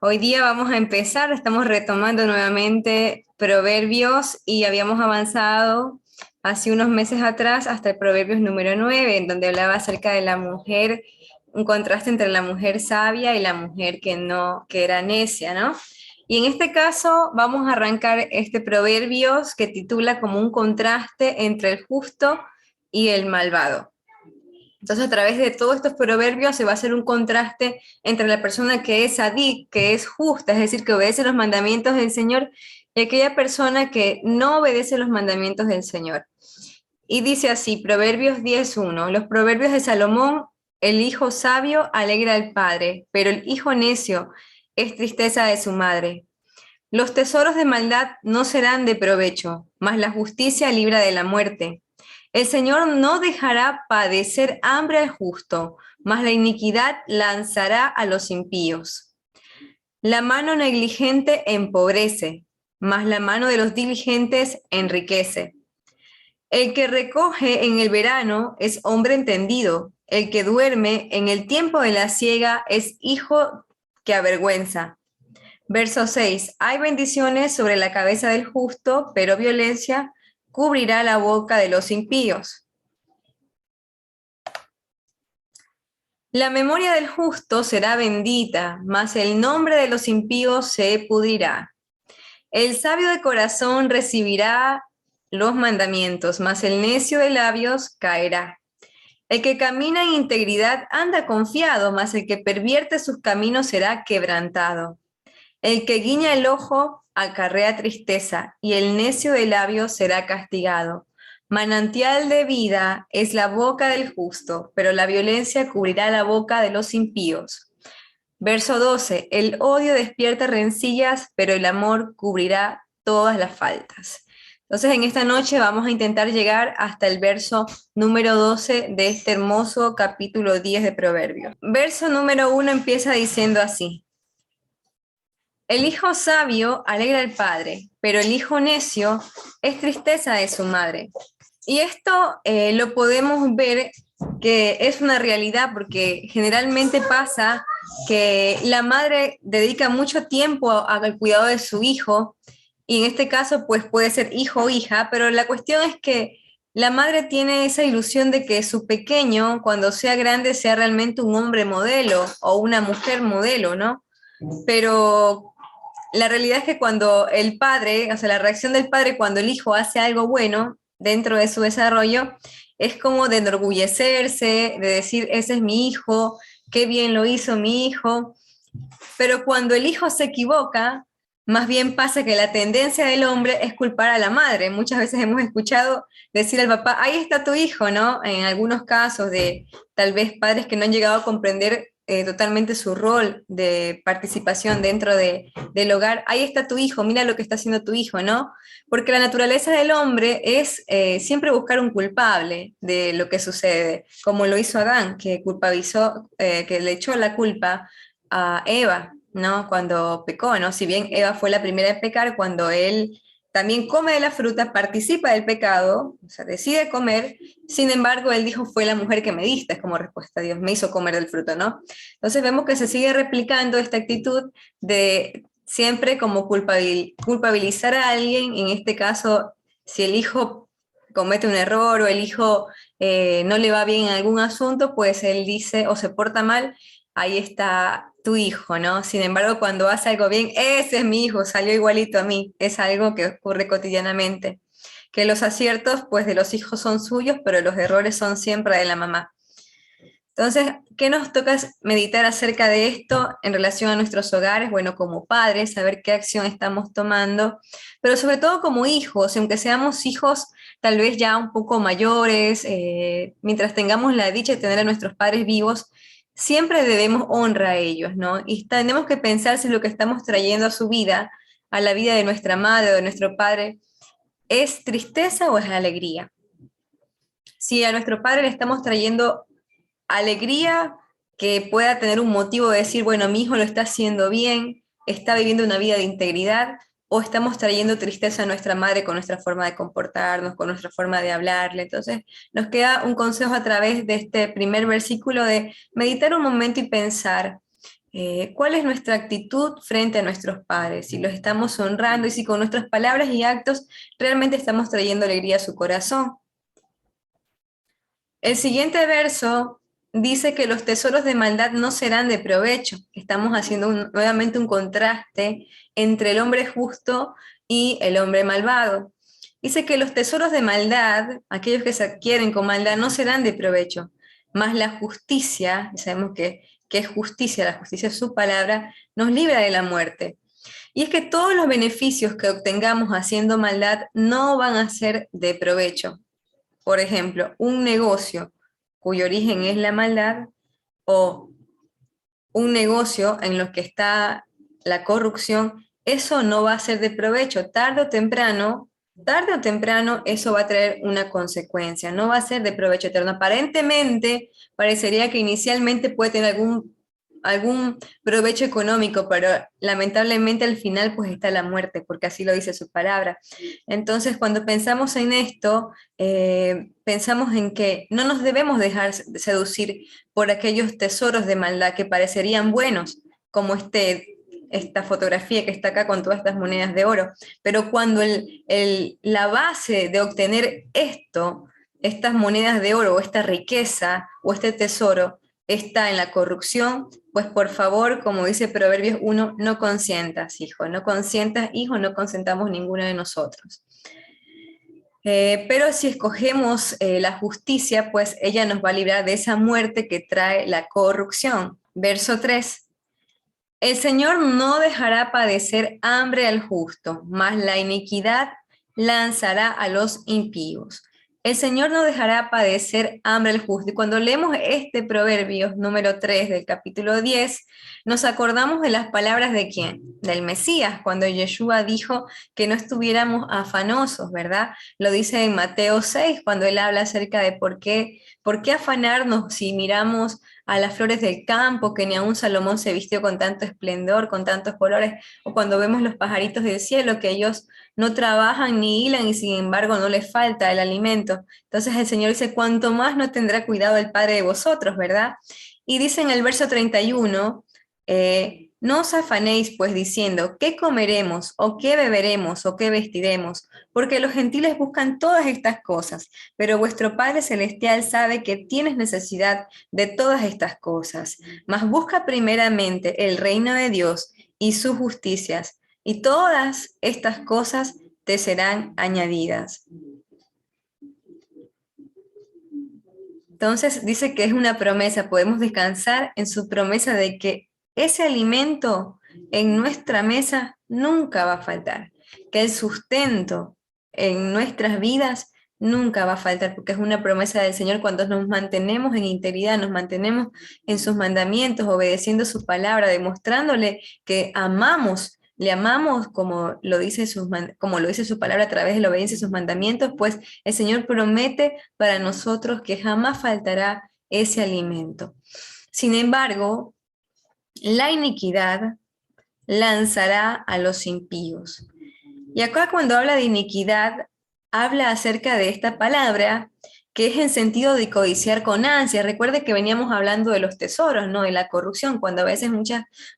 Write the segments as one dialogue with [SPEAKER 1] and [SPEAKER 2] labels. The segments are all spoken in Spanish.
[SPEAKER 1] Hoy día vamos a empezar, estamos retomando nuevamente Proverbios y habíamos avanzado hace unos meses atrás hasta el Proverbios número 9, en donde hablaba acerca de la mujer, un contraste entre la mujer sabia y la mujer que no, que era necia, ¿no? Y en este caso vamos a arrancar este Proverbios que titula como un contraste entre el justo y el malvado. Entonces, a través de todos estos proverbios se va a hacer un contraste entre la persona que es sadí, que es justa, es decir, que obedece los mandamientos del Señor, y aquella persona que no obedece los mandamientos del Señor. Y dice así, Proverbios 10:1, los proverbios de Salomón: el hijo sabio alegra al padre, pero el hijo necio es tristeza de su madre. Los tesoros de maldad no serán de provecho, mas la justicia libra de la muerte. El Señor no dejará padecer hambre al justo, mas la iniquidad lanzará a los impíos. La mano negligente empobrece, mas la mano de los diligentes enriquece. El que recoge en el verano es hombre entendido, el que duerme en el tiempo de la siega es hijo que avergüenza. Verso 6. Hay bendiciones sobre la cabeza del justo, pero violencia cubrirá la boca de los impíos. La memoria del justo será bendita, mas el nombre de los impíos se pudrirá. El sabio de corazón recibirá los mandamientos, mas el necio de labios caerá. El que camina en integridad anda confiado, mas el que pervierte sus caminos será quebrantado. El que guiña el ojo acarrea tristeza, y el necio de labios será castigado. Manantial de vida es la boca del justo, pero la violencia cubrirá la boca de los impíos. Verso 12. El odio despierta rencillas, pero el amor cubrirá todas las faltas. Entonces, en esta noche vamos a intentar llegar hasta el verso número 12 de este hermoso capítulo 10 de Proverbios. Verso número 1 empieza diciendo así: el hijo sabio alegra al padre, pero el hijo necio es tristeza de su madre. Y esto lo podemos ver que es una realidad, porque generalmente pasa que la madre dedica mucho tiempo al cuidado de su hijo, y en este caso pues puede ser hijo o hija, pero la cuestión es que la madre tiene esa ilusión de que su pequeño, cuando sea grande, sea realmente un hombre modelo o una mujer modelo, ¿no? Pero la realidad es que cuando el padre, o sea, la reacción del padre cuando el hijo hace algo bueno dentro de su desarrollo, es como de enorgullecerse, de decir, ese es mi hijo, qué bien lo hizo mi hijo. Pero cuando el hijo se equivoca, más bien pasa que la tendencia del hombre es culpar a la madre. Muchas veces hemos escuchado decir al papá, ahí está tu hijo, ¿no? En algunos casos de tal vez padres que no han llegado a comprender totalmente su rol de participación dentro del hogar. Ahí está tu hijo, mira lo que está haciendo tu hijo, ¿no? Porque la naturaleza del hombre es siempre buscar un culpable de lo que sucede, como lo hizo Adán, que culpabilizó, que le echó la culpa a Eva, ¿no? Cuando pecó, ¿no? Si bien Eva fue la primera en pecar, cuando él también come de la fruta, participa del pecado, o sea, decide comer, sin embargo, él dijo, fue la mujer que me diste, es como respuesta a Dios, me hizo comer del fruto, ¿no? Entonces vemos que se sigue replicando esta actitud de siempre como culpabilizar a alguien, en este caso, si el hijo comete un error o el hijo no le va bien en algún asunto, pues él dice o se porta mal, ahí está tu hijo, ¿no? Sin embargo, cuando hace algo bien, ese es mi hijo, salió igualito a mí, es algo que ocurre cotidianamente. Que los aciertos, pues, de los hijos son suyos, pero los errores son siempre de la mamá. Entonces, ¿qué nos toca meditar acerca de esto en relación a nuestros hogares? Bueno, como padres, saber qué acción estamos tomando, pero sobre todo como hijos, y aunque seamos hijos tal vez ya un poco mayores, mientras tengamos la dicha de tener a nuestros padres vivos, siempre debemos honra a ellos, ¿no? Y tenemos que pensar si lo que estamos trayendo a su vida, a la vida de nuestra madre o de nuestro padre, es tristeza o es alegría. Si a nuestro padre le estamos trayendo alegría, que pueda tener un motivo de decir, bueno, mi hijo lo está haciendo bien, está viviendo una vida de integridad, o estamos trayendo tristeza a nuestra madre con nuestra forma de comportarnos, con nuestra forma de hablarle. Entonces, nos queda un consejo a través de este primer versículo de meditar un momento y pensar, cuál es nuestra actitud frente a nuestros padres, si los estamos honrando y si con nuestras palabras y actos realmente estamos trayendo alegría a su corazón. El siguiente verso dice que los tesoros de maldad no serán de provecho. Estamos haciendo nuevamente un contraste entre el hombre justo y el hombre malvado. Dice que los tesoros de maldad, aquellos que se adquieren con maldad, no serán de provecho, mas la justicia, sabemos que es justicia, la justicia es su palabra, nos libra de la muerte. Y es que todos los beneficios que obtengamos haciendo maldad no van a ser de provecho. Por ejemplo, un negocio cuyo origen es la maldad o un negocio en lo que está la corrupción, eso no va a ser de provecho. Tarde o temprano eso va a traer una consecuencia, no va a ser de provecho eterno. Aparentemente, parecería que inicialmente puede tener algún provecho económico, pero lamentablemente al final pues está la muerte, porque así lo dice su palabra. Entonces, cuando pensamos en esto, pensamos en que no nos debemos dejar seducir por aquellos tesoros de maldad que parecerían buenos, como esta fotografía que está acá con todas estas monedas de oro. Pero cuando la base de obtener estas monedas de oro o esta riqueza o este tesoro está en la corrupción, pues por favor, como dice Proverbios 1, no consientas, hijo, no consientas, hijo, no consentamos ninguno de nosotros. Pero si escogemos la justicia, pues ella nos va a librar de esa muerte que trae la corrupción. Verso 3. El Señor no dejará padecer hambre al justo, mas la iniquidad lanzará a los impíos. El Señor no dejará padecer hambre al justo. Y cuando leemos este proverbio número 3 del capítulo 10, nos acordamos de las palabras de ¿quién? Del Mesías, cuando Yeshua dijo que no estuviéramos afanosos, ¿verdad? Lo dice en Mateo 6, cuando él habla acerca de por qué afanarnos si miramos a las flores del campo, que ni aun Salomón se vistió con tanto esplendor, con tantos colores, o cuando vemos los pajaritos del cielo, que ellos no trabajan ni hilan y sin embargo no les falta el alimento. Entonces el Señor dice, cuanto más no tendrá cuidado el Padre de vosotros, ¿verdad? Y dice en el verso 31, no os afanéis pues diciendo, ¿qué comeremos o qué beberemos o qué vestiremos? Porque los gentiles buscan todas estas cosas, pero vuestro Padre Celestial sabe que tienes necesidad de todas estas cosas. Mas busca primeramente el reino de Dios y sus justicias, y todas estas cosas te serán añadidas. Entonces dice que es una promesa, podemos descansar en su promesa de que ese alimento en nuestra mesa nunca va a faltar, que el sustento en nuestras vidas nunca va a faltar, porque es una promesa del Señor cuando nos mantenemos en integridad, nos mantenemos en sus mandamientos, obedeciendo su palabra, demostrándole que le amamos como lo dice su palabra a través de la obediencia a sus mandamientos, pues el Señor promete para nosotros que jamás faltará ese alimento. Sin embargo, la iniquidad lanzará a los impíos. Y acá cuando habla de iniquidad, habla acerca de esta palabra que es en sentido de codiciar con ansia. Recuerde que veníamos hablando de los tesoros, ¿no? De la corrupción, cuando a veces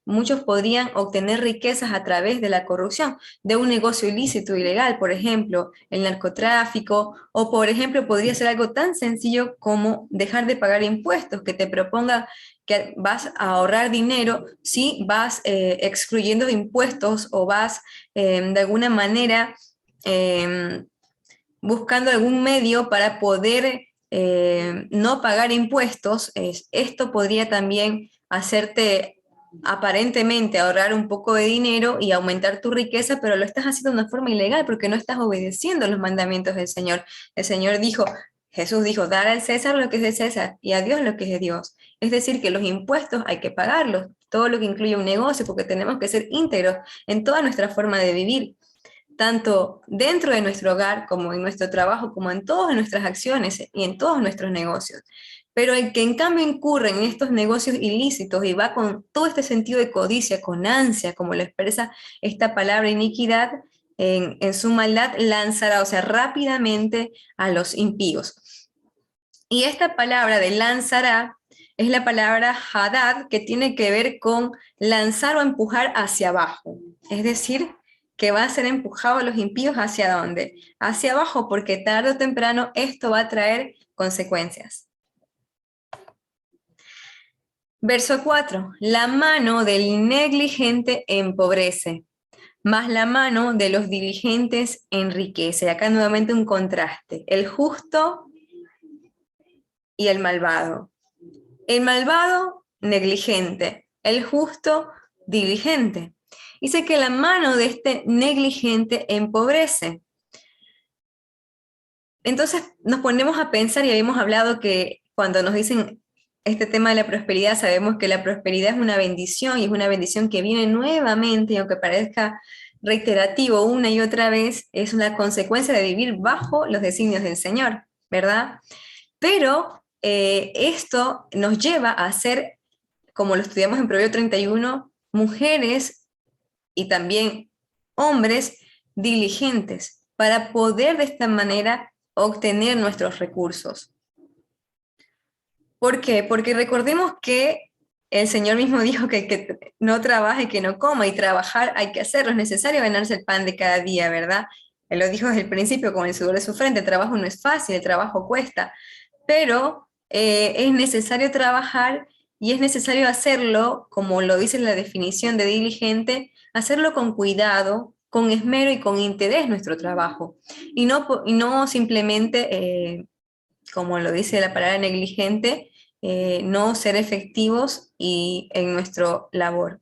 [SPEAKER 1] muchos podrían obtener riquezas a través de la corrupción, de un negocio ilícito, ilegal, por ejemplo, el narcotráfico, o por ejemplo podría ser algo tan sencillo como dejar de pagar impuestos, que te proponga que vas a ahorrar dinero si vas excluyendo impuestos o vas de alguna manera buscando algún medio para poder no pagar impuestos. Esto podría también hacerte aparentemente ahorrar un poco de dinero y aumentar tu riqueza, pero lo estás haciendo de una forma ilegal porque no estás obedeciendo los mandamientos del Señor. El Señor dijo, Jesús dijo, dar al César lo que es de César y a Dios lo que es de Dios. Es decir, que los impuestos hay que pagarlos, todo lo que incluye un negocio, porque tenemos que ser íntegros en toda nuestra forma de vivir, tanto dentro de nuestro hogar como en nuestro trabajo, como en todas nuestras acciones y en todos nuestros negocios. Pero el que en cambio incurre en estos negocios ilícitos y va con todo este sentido de codicia, con ansia, como lo expresa esta palabra iniquidad, en su maldad lanzará, o sea, rápidamente a los impíos. Y esta palabra de lanzará Es la palabra hadad, que tiene que ver con lanzar o empujar hacia abajo. Es decir, que va a ser empujado a los impíos hacia dónde? Hacia abajo, porque tarde o temprano esto va a traer consecuencias. Verso 4. La mano del negligente empobrece, mas la mano de los diligentes enriquece. Acá nuevamente un contraste. El justo y el malvado. El malvado, negligente. El justo, diligente. Dice que la mano de este negligente empobrece. Entonces nos ponemos a pensar, y habíamos hablado que cuando nos dicen este tema de la prosperidad, sabemos que la prosperidad es una bendición, y es una bendición que viene nuevamente, y aunque parezca reiterativo una y otra vez, es una consecuencia de vivir bajo los designios del Señor, ¿verdad? Pero esto nos lleva a ser, como lo estudiamos en Proverbio 31, mujeres y también hombres diligentes para poder de esta manera obtener nuestros recursos. ¿Por qué? Porque recordemos que el Señor mismo dijo que no trabaje, que no coma, y trabajar hay que hacerlo, es necesario ganarse el pan de cada día, ¿verdad? Él lo dijo desde el principio, con el sudor de su frente, el trabajo no es fácil, el trabajo cuesta, pero es necesario trabajar, y es necesario hacerlo, como lo dice la definición de diligente, hacerlo con cuidado, con esmero y con interés nuestro trabajo, y no simplemente, como lo dice la palabra negligente, no ser efectivos en nuestra labor.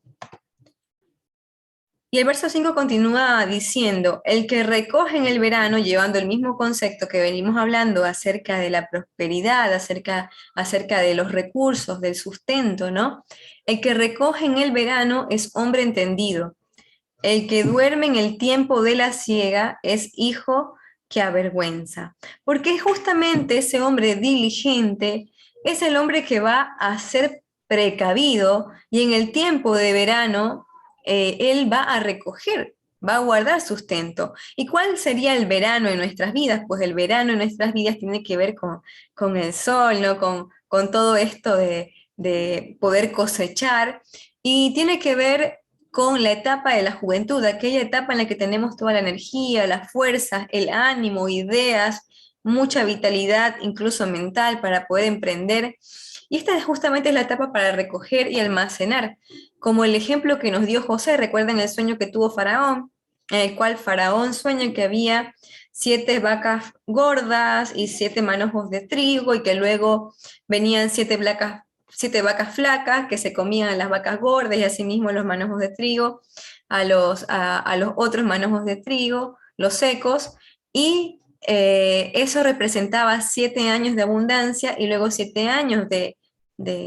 [SPEAKER 1] Y el verso 5 continúa diciendo, el que recoge en el verano, llevando el mismo concepto que venimos hablando acerca de la prosperidad, acerca de los recursos, del sustento, ¿no? El que recoge en el verano es hombre entendido. El que duerme en el tiempo de la siega es hijo que avergüenza. Porque justamente ese hombre diligente es el hombre que va a ser precavido, y en el tiempo de verano él va a recoger, va a guardar sustento. ¿Y cuál sería el verano en nuestras vidas? Pues el verano en nuestras vidas tiene que ver con el sol, ¿no? Con todo esto de poder cosechar, y tiene que ver con la etapa de la juventud, aquella etapa en la que tenemos toda la energía, las fuerzas, el ánimo, ideas, mucha vitalidad, incluso mental, para poder emprender. Y esta justamente es la etapa para recoger y almacenar, como el ejemplo que nos dio José. Recuerden el sueño que tuvo Faraón, en el cual Faraón sueña que había 7 vacas gordas y 7 manojos de trigo, y que luego venían 7 vacas flacas que se comían a las vacas gordas, y asimismo los manojos de trigo, a los otros manojos de trigo, los secos, y eso representaba 7 años de abundancia y luego 7 años de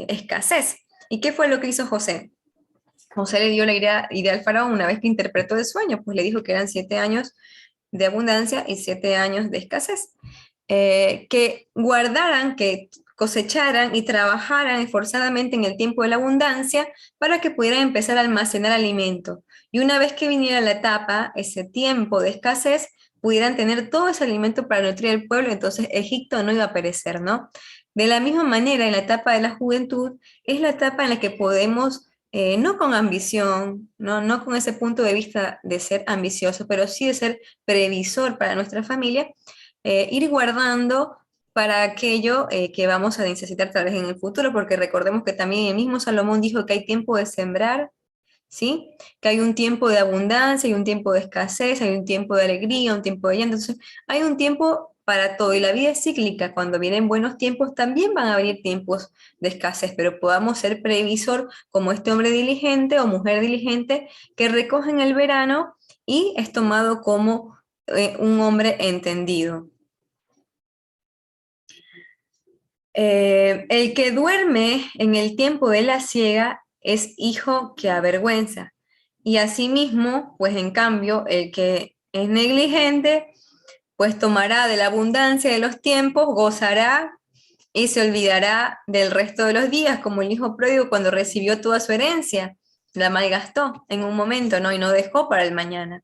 [SPEAKER 1] escasez. ¿Y qué fue lo que hizo José? José le dio la idea al faraón una vez que interpretó el sueño, pues le dijo que eran 7 años de abundancia y 7 años de escasez. Que guardaran, que cosecharan y trabajaran esforzadamente en el tiempo de la abundancia para que pudieran empezar a almacenar alimento. Y una vez que viniera la etapa, ese tiempo de escasez, pudieran tener todo ese alimento para nutrir al pueblo, entonces Egipto no iba a perecer, ¿no? De la misma manera, en la etapa de la juventud, es la etapa en la que podemos, no con ambición, no con ese punto de vista de ser ambicioso, pero sí de ser previsor para nuestra familia, ir guardando para aquello que vamos a necesitar tal vez en el futuro, porque recordemos que también el mismo Salomón dijo que hay tiempo de sembrar, ¿sí? Que hay un tiempo de abundancia, hay un tiempo de escasez, hay un tiempo de alegría, un tiempo de llanto. Entonces, hay un tiempo para todo, y la vida es cíclica. Cuando vienen buenos tiempos, también van a venir tiempos de escasez, pero podamos ser previsor como este hombre diligente o mujer diligente que recoge en el verano y es tomado como un hombre entendido. El que duerme en el tiempo de la siega es hijo que avergüenza. Y asimismo, pues en cambio, el que es negligente, pues tomará de la abundancia de los tiempos, gozará y se olvidará del resto de los días, como el hijo pródigo cuando recibió toda su herencia. La malgastó en un momento, ¿no? Y no dejó para el mañana.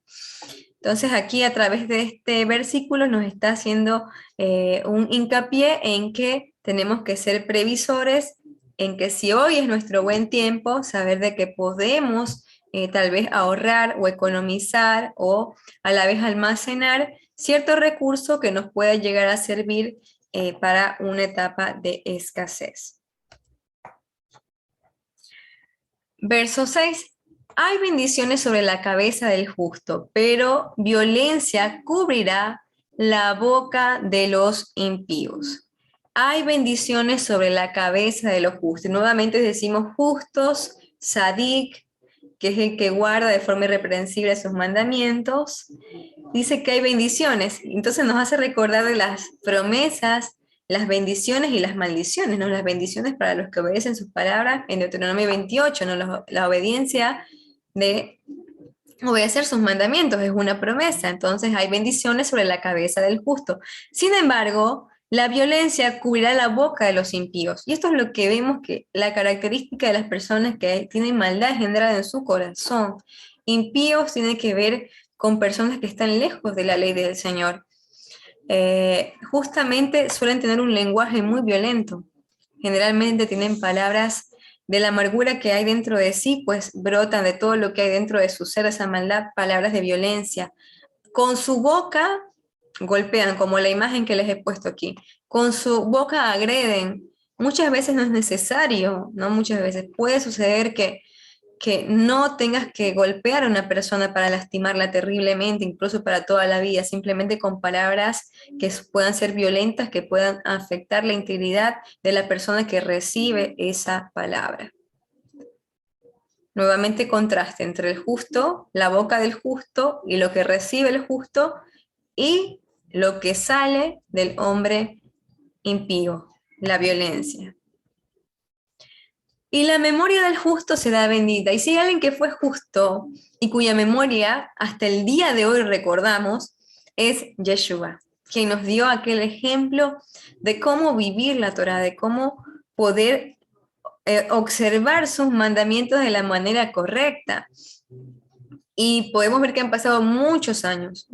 [SPEAKER 1] Entonces aquí a través de este versículo nos está haciendo un hincapié en que tenemos que ser previsores en que si hoy es nuestro buen tiempo, saber de que podemos tal vez ahorrar o economizar o a la vez almacenar cierto recurso que nos pueda llegar a servir para una etapa de escasez. Verso 6. Hay bendiciones sobre la cabeza del justo, pero violencia cubrirá la boca de los impíos. Hay bendiciones sobre la cabeza de los justos. Nuevamente decimos justos, sadik, que es el que guarda de forma irreprensible sus mandamientos. Dice que hay bendiciones. Entonces nos hace recordar de las promesas, las bendiciones y las maldiciones, ¿no? Las bendiciones para los que obedecen sus palabras en Deuteronomio 28, ¿no? La obediencia de obedecer sus mandamientos es una promesa, entonces hay bendiciones sobre la cabeza del justo. Sin embargo, la violencia cubrirá la boca de los impíos. Y esto es lo que vemos que la característica de las personas que tienen maldad engendrada en su corazón. Impíos tiene que ver con personas que están lejos de la ley del Señor. Justamente suelen tener un lenguaje muy violento. Generalmente tienen palabras de la amargura que hay dentro de sí, pues brotan de todo lo que hay dentro de su ser, esa maldad, palabras de violencia. Con su boca golpean, como la imagen que les he puesto aquí. Con su boca agreden. Muchas veces no es necesario, ¿no? Muchas veces puede suceder que no tengas que golpear a una persona para lastimarla terriblemente, incluso para toda la vida, simplemente con palabras que puedan ser violentas, que puedan afectar la integridad de la persona que recibe esa palabra. Nuevamente contraste entre el justo, la boca del justo y lo que recibe el justo y lo que sale del hombre impío, la violencia. Y la memoria del justo será bendita. Y si hay alguien que fue justo y cuya memoria hasta el día de hoy recordamos, es Yeshua, quien nos dio aquel ejemplo de cómo vivir la Torah, de cómo poder observar sus mandamientos de la manera correcta. Y podemos ver que han pasado muchos años,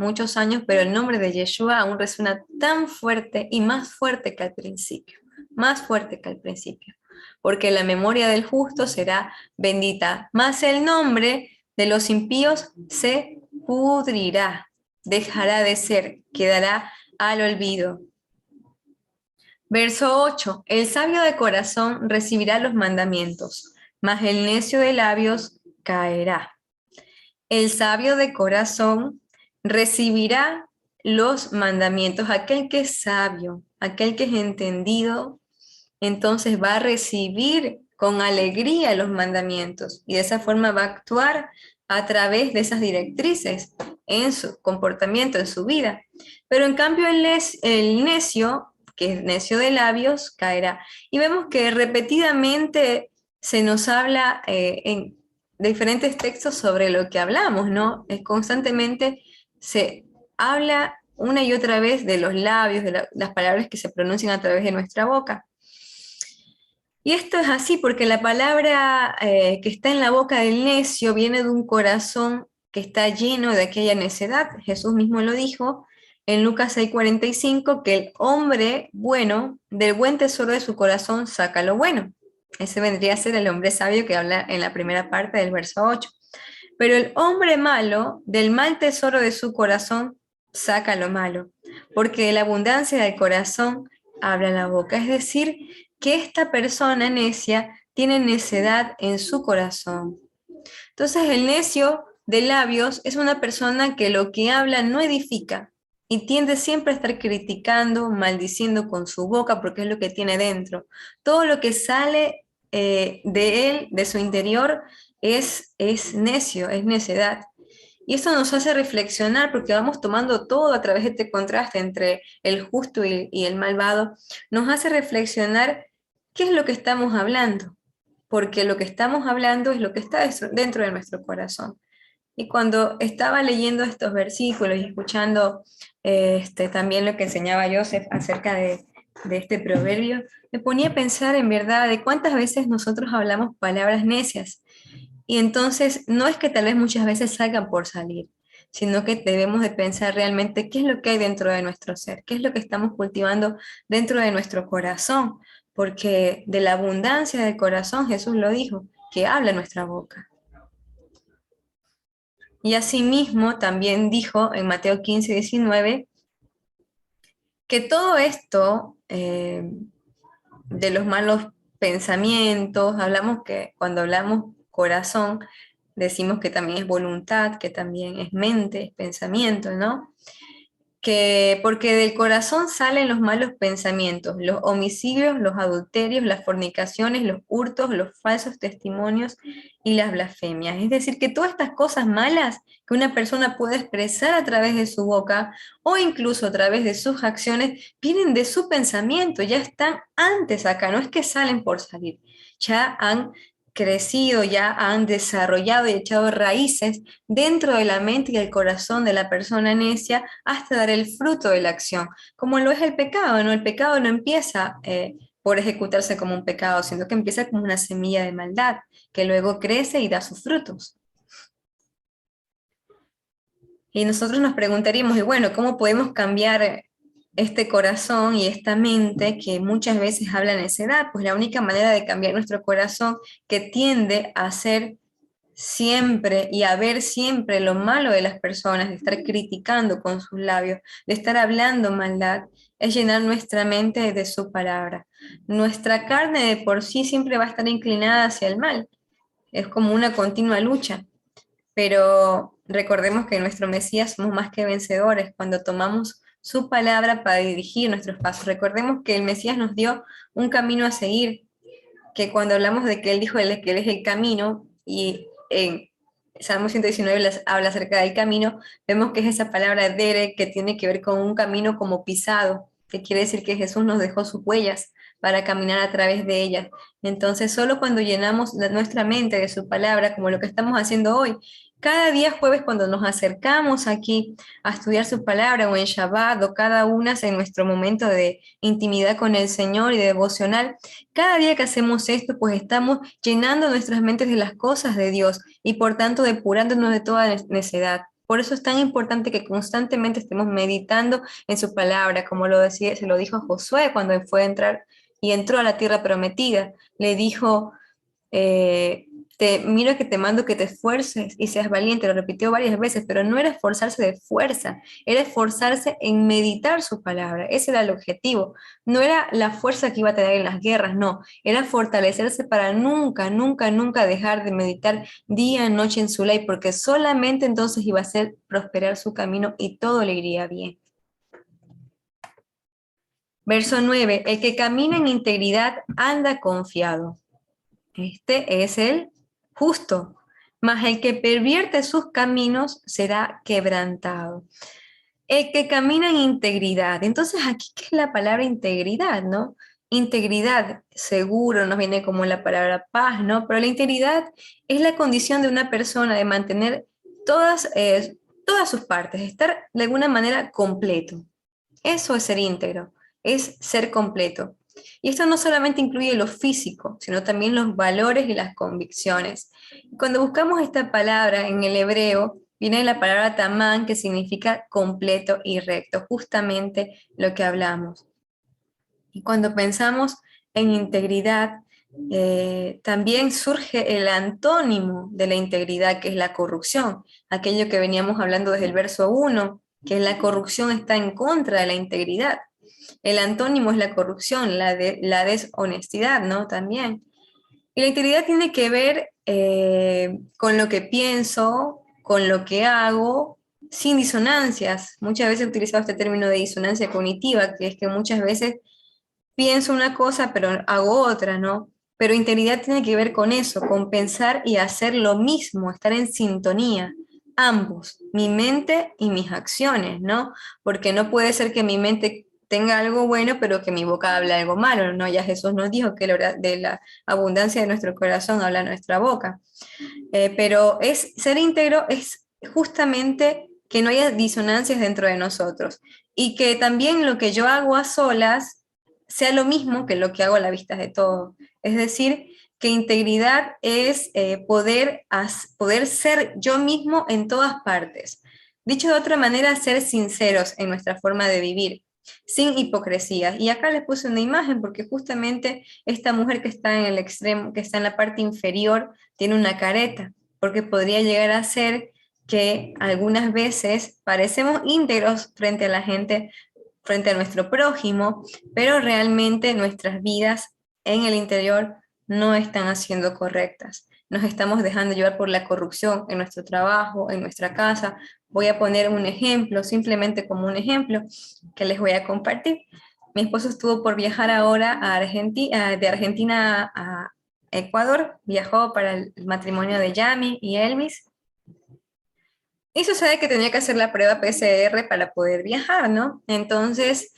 [SPEAKER 1] pero el nombre de Yeshua aún resuena tan fuerte y más fuerte que al principio, más fuerte que al principio, porque la memoria del justo será bendita, mas el nombre de los impíos se pudrirá, dejará de ser, quedará al olvido. Verso 8. El sabio de corazón recibirá los mandamientos, mas el necio de labios caerá. El sabio de corazón recibirá los mandamientos. Aquel que es sabio, aquel que es entendido, entonces va a recibir con alegría los mandamientos y de esa forma va a actuar a través de esas directrices en su comportamiento, en su vida. Pero en cambio el necio, que es necio de labios, caerá. Y vemos que repetidamente se nos habla en diferentes textos sobre lo que hablamos, ¿no? Constantemente se habla una y otra vez de los labios, de las palabras que se pronuncian a través de nuestra boca. Y esto es así porque la palabra que está en la boca del necio viene de un corazón que está lleno de aquella necedad. Jesús mismo lo dijo en Lucas 6:45, que el hombre bueno, del buen tesoro de su corazón saca lo bueno. Ese vendría a ser el hombre sabio que habla en la primera parte del verso 8. Pero el hombre malo, del mal tesoro de su corazón, saca lo malo, porque de la abundancia del corazón habla la boca. Es decir, que esta persona necia tiene necedad en su corazón. Entonces el necio de labios es una persona que lo que habla no edifica y tiende siempre a estar criticando, maldiciendo con su boca porque es lo que tiene dentro. Todo lo que sale de él, de su interior, es necio, es necedad. Y esto nos hace reflexionar porque vamos tomando todo a través de este contraste entre el justo y el malvado. Nos hace reflexionar qué es lo que estamos hablando, porque lo que estamos hablando es lo que está dentro de nuestro corazón. Y cuando estaba leyendo estos versículos y escuchando también lo que enseñaba Joseph acerca de este proverbio, me ponía a pensar en verdad de cuántas veces nosotros hablamos palabras necias. Y entonces no es que tal vez muchas veces salgan por salir, sino que debemos de pensar realmente qué es lo que hay dentro de nuestro ser, qué es lo que estamos cultivando dentro de nuestro corazón, porque de la abundancia del corazón, Jesús lo dijo, que habla nuestra boca. Y asimismo también dijo en Mateo 15:19, que todo esto de los malos pensamientos, hablamos que cuando hablamos corazón, decimos que también es voluntad, que también es mente, es pensamiento, ¿no? Que porque del corazón salen los malos pensamientos, los homicidios, los adulterios, las fornicaciones, los hurtos, los falsos testimonios y las blasfemias. Es decir, que todas estas cosas malas que una persona puede expresar a través de su boca o incluso a través de sus acciones, vienen de su pensamiento, ya están antes acá, no es que salen por salir, ya han crecido, ya han desarrollado y echado raíces dentro de la mente y el corazón de la persona necia hasta dar el fruto de la acción, como lo es el pecado, ¿no? El pecado no empieza por ejecutarse como un pecado, sino que empieza como una semilla de maldad, que luego crece y da sus frutos. Y nosotros nos preguntaríamos, y bueno, ¿cómo podemos cambiar este corazón y esta mente que muchas veces habla necedad? Pues la única manera de cambiar nuestro corazón, que tiende a ser siempre y a ver siempre lo malo de las personas, de estar criticando con sus labios, de estar hablando maldad, es llenar nuestra mente de su palabra. Nuestra carne de por sí siempre va a estar inclinada hacia el mal, es como una continua lucha, pero recordemos que nuestro Mesías somos más que vencedores cuando tomamos su palabra para dirigir nuestros pasos. Recordemos que el Mesías nos dio un camino a seguir, que cuando hablamos de que Él dijo que Él es el camino, y en Salmo 119 habla acerca del camino, vemos que es esa palabra dere que tiene que ver con un camino como pisado, que quiere decir que Jesús nos dejó sus huellas para caminar a través de ellas. Entonces, solo cuando llenamos nuestra mente de su palabra, como lo que estamos haciendo hoy, cada día jueves cuando nos acercamos aquí a estudiar su palabra o en Shabbat o cada una en nuestro momento de intimidad con el Señor y de devocional, cada día que hacemos esto, pues estamos llenando nuestras mentes de las cosas de Dios y por tanto depurándonos de toda necedad. Por eso es tan importante que constantemente estemos meditando en su palabra, como lo decía, se lo dijo a Josué cuando fue a entrar y entró a la tierra prometida. Le dijo, mira que te mando que te esfuerces y seas valiente, lo repitió varias veces, pero no era esforzarse de fuerza, era esforzarse en meditar su palabra, ese era el objetivo, no era la fuerza que iba a tener en las guerras, no, era fortalecerse para nunca, nunca, nunca dejar de meditar día y noche en su ley, porque solamente entonces iba a hacer prosperar su camino y todo le iría bien. Verso 9, el que camina en integridad anda confiado. Este es el justo, mas el que pervierte sus caminos será quebrantado. El que camina en integridad. Entonces, aquí, ¿qué es la palabra integridad, no? Integridad, seguro, nos viene como la palabra paz, ¿no? Pero la integridad es la condición de una persona de mantener todas sus partes, estar de alguna manera completo. Eso es ser íntegro, es ser completo. Y esto no solamente incluye lo físico, sino también los valores y las convicciones. Cuando buscamos esta palabra en el hebreo, viene la palabra tamán, que significa completo y recto, justamente lo que hablamos. Y cuando pensamos en integridad, también surge el antónimo de la integridad, que es la corrupción, aquello que veníamos hablando desde el verso 1, que la corrupción está en contra de la integridad. El antónimo es la corrupción, la deshonestidad, ¿no? También. Y la integridad tiene que ver con lo que pienso, con lo que hago, sin disonancias. Muchas veces he utilizado este término de disonancia cognitiva, que es que muchas veces pienso una cosa, pero hago otra, ¿no? Pero integridad tiene que ver con eso, con pensar y hacer lo mismo, estar en sintonía, ambos, mi mente y mis acciones, ¿no? Porque no puede ser que mi mente tenga algo bueno, pero que mi boca hable algo malo, ¿no? Ya Jesús nos dijo que de la abundancia de nuestro corazón habla nuestra boca. Pero ser íntegro es justamente que no haya disonancias dentro de nosotros y que también lo que yo hago a solas sea lo mismo que lo que hago a la vista de todos. Es decir, que integridad es poder ser yo mismo en todas partes. Dicho de otra manera, ser sinceros en nuestra forma de vivir. sin hipocresía. Y acá les puse una imagen porque justamente esta mujer que está en el extremo, que está en la parte inferior, tiene una careta, porque podría llegar a ser que algunas veces parecemos íntegros frente a la gente, frente a nuestro prójimo, pero realmente nuestras vidas en el interior no están haciendo correctas. Nos estamos dejando llevar por la corrupción en nuestro trabajo, en nuestra casa. Voy a poner un ejemplo, simplemente como un ejemplo que les voy a compartir. Mi esposo estuvo por viajar ahora a Argentina, de Argentina a Ecuador, viajó para el matrimonio de Yami y Elvis, y sucede que tenía que hacer la prueba PCR para poder viajar, ¿no? Entonces,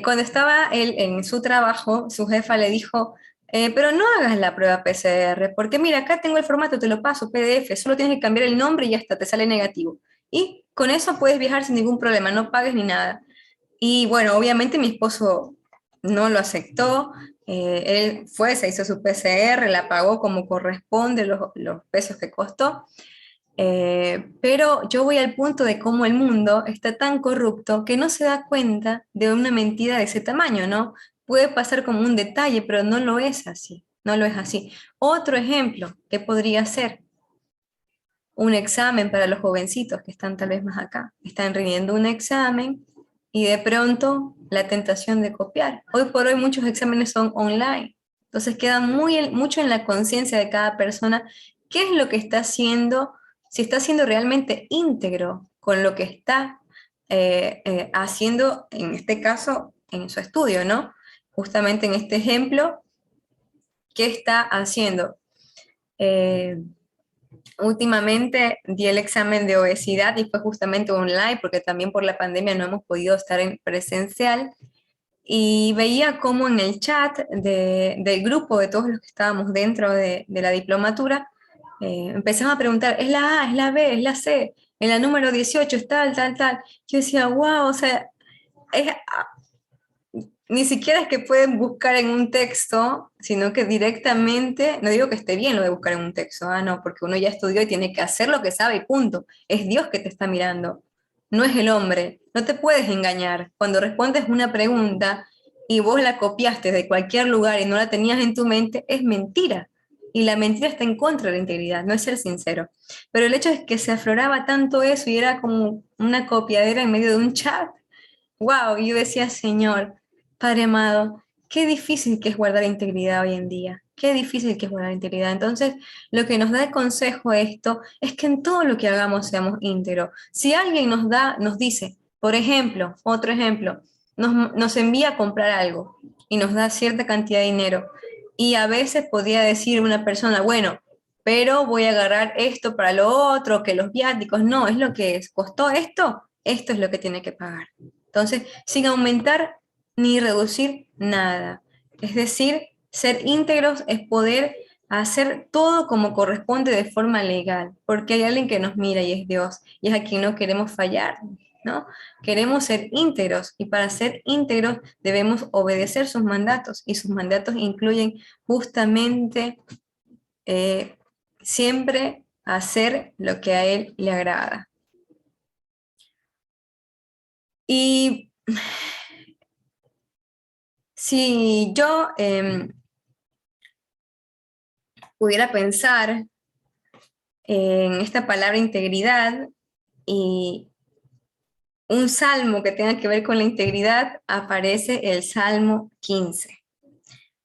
[SPEAKER 1] cuando estaba él en su trabajo, su jefa le dijo, pero no hagas la prueba PCR, porque mira, acá tengo el formato, te lo paso, PDF, solo tienes que cambiar el nombre y ya está, te sale negativo. Y con eso puedes viajar sin ningún problema, no pagues ni nada. Y bueno, obviamente mi esposo no lo aceptó, él fue, se hizo su PCR, la pagó como corresponde, los pesos que costó. Pero yo voy al punto de cómo el mundo está tan corrupto que no se da cuenta de una mentira de ese tamaño, ¿no? Puede pasar como un detalle, pero no lo es así, no lo es así. Otro ejemplo que podría ser un examen para los jovencitos que están tal vez más acá, están rindiendo un examen y de pronto la tentación de copiar. Hoy por hoy muchos exámenes son online, entonces queda mucho en la conciencia de cada persona qué es lo que está haciendo, si está siendo realmente íntegro con lo que está haciendo, en este caso, en su estudio, ¿no? Justamente en este ejemplo, ¿qué está haciendo? Eh, Últimamente di el examen de obesidad y fue justamente online porque también por la pandemia no hemos podido estar en presencial, y veía cómo en el chat del grupo de todos los que estábamos dentro de la diplomatura, empezamos a preguntar, ¿es la A, es la B, es la C? En la número 18 es tal, tal, tal. Yo decía, wow, o sea, es, ni siquiera es que pueden buscar en un texto, sino que directamente, no digo que esté bien lo de buscar en un texto, no, porque uno ya estudió y tiene que hacer lo que sabe y punto. Es Dios que te está mirando, no es el hombre. No te puedes engañar. Cuando respondes una pregunta y vos la copiaste de cualquier lugar y no la tenías en tu mente, es mentira. Y la mentira está en contra de la integridad, no es ser sincero. Pero el hecho es que se afloraba tanto eso y era como una copiadera en medio de un chat. Wow, y yo decía, Señor, Padre amado, qué difícil que es guardar integridad hoy en día, qué difícil que es guardar integridad. Entonces, lo que nos da de consejo esto es que en todo lo que hagamos seamos íntegros. Si alguien nos dice, por ejemplo, otro ejemplo, nos envía a comprar algo y nos da cierta cantidad de dinero, y a veces podría decir una persona, bueno, pero voy a agarrar esto para lo otro, que los viáticos, no, es lo que es, costó esto, esto es lo que tiene que pagar. Entonces, sin aumentar ni reducir nada. Es decir, ser íntegros es poder hacer todo como corresponde de forma legal, porque hay alguien que nos mira y es Dios, y es a quien no queremos fallar, ¿no? Queremos ser íntegros, y para ser íntegros debemos obedecer sus mandatos, y sus mandatos incluyen justamente siempre hacer lo que a Él le agrada. Y si yo pudiera pensar en esta palabra integridad y un salmo que tenga que ver con la integridad, aparece el Salmo 15.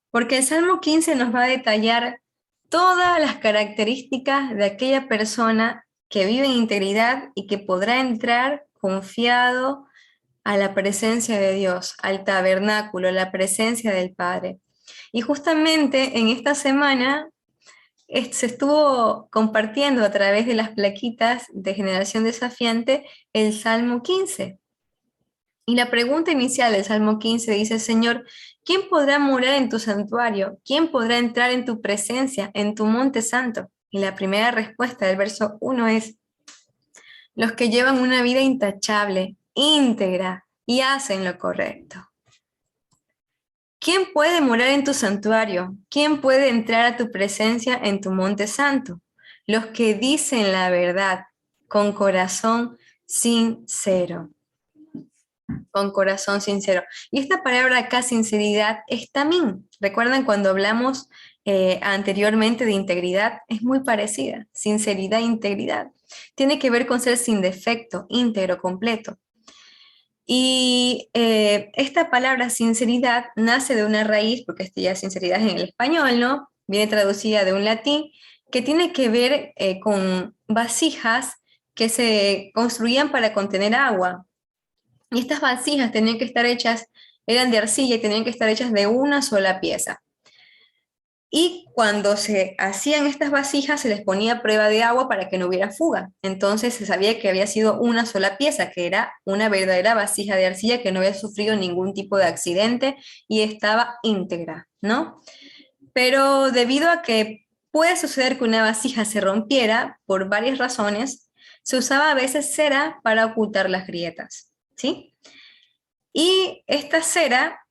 [SPEAKER 1] Porque el Salmo 15 nos va a detallar todas las características de aquella persona que vive en integridad y que podrá entrar confiado a la presencia de Dios, al tabernáculo, a la presencia del Padre. Y justamente en esta semana se estuvo compartiendo a través de las plaquitas de Generación Desafiante el Salmo 15. Y la pregunta inicial del Salmo 15 dice, Señor, ¿quién podrá morar en tu santuario? ¿Quién podrá entrar en tu presencia, en tu monte santo? Y la primera respuesta del verso 1 es, los que llevan una vida intachable, íntegra y hacen lo correcto. ¿Quién puede morar en tu santuario? ¿Quién puede entrar a tu presencia en tu monte santo? Los que dicen la verdad con corazón sincero. con corazón sincero. Y esta palabra acá, sinceridad, es también, recuerdan cuando hablamos anteriormente de integridad, es muy parecida, sinceridad e integridad. Tiene que ver con ser sin defecto, íntegro, completo. Y esta palabra sinceridad nace de una raíz, porque esta ya sinceridad es en el español, ¿no? Viene traducida de un latín, que tiene que ver con vasijas que se construían para contener agua. Y estas vasijas tenían que estar hechas, eran de arcilla y tenían que estar hechas de una sola pieza. Y cuando se hacían estas vasijas se les ponía prueba de agua para que no hubiera fuga. Entonces se sabía que había sido una sola pieza, que era una verdadera vasija de arcilla que no había sufrido ningún tipo de accidente y estaba íntegra, ¿no? Pero debido a que puede suceder que una vasija se rompiera por varias razones, se usaba a veces cera para ocultar las grietas, ¿sí? Y esta cera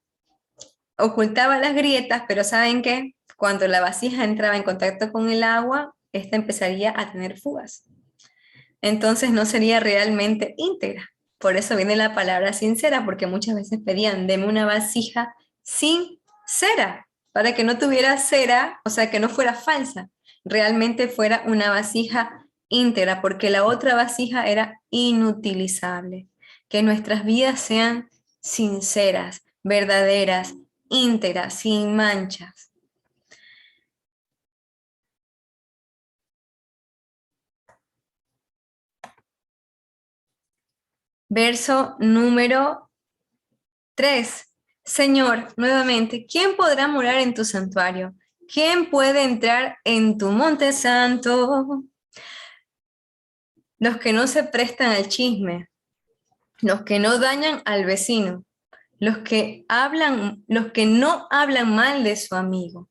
[SPEAKER 1] ocultaba las grietas, pero ¿saben qué? Cuando la vasija entraba en contacto con el agua, esta empezaría a tener fugas. Entonces no sería realmente íntegra. Por eso viene la palabra sincera, porque muchas veces pedían, deme una vasija sin cera, para que no tuviera cera, o sea, que no fuera falsa, realmente fuera una vasija íntegra, porque la otra vasija era inutilizable. Que nuestras vidas sean sinceras, verdaderas, íntegras, sin manchas. Verso número 3. Señor, nuevamente, ¿quién podrá morar en tu santuario? ¿Quién puede entrar en tu monte santo? Los que no se prestan al chisme, los que no dañan al vecino, los que no hablan mal de su amigo.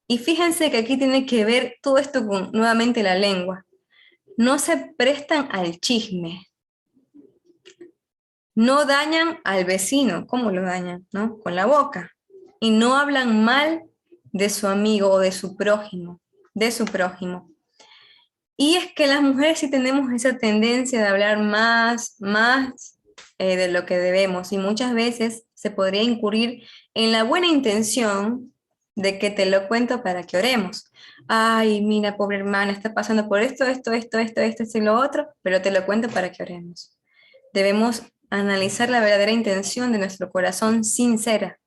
[SPEAKER 1] Y fíjense que aquí tiene que ver todo esto con nuevamente la lengua. No se prestan al chisme. No dañan al vecino. ¿Cómo lo dañan? ¿No? Con la boca. Y no hablan mal de su amigo o de su prójimo. De su prójimo. Y es que las mujeres sí tenemos esa tendencia de hablar más de lo que debemos. Y muchas veces se podría incurrir en la buena intención de que te lo cuento para que oremos. Ay, mira, pobre hermana, está pasando por esto y lo otro, pero te lo cuento para que oremos. Debemos analizar la verdadera intención de nuestro corazón sincera.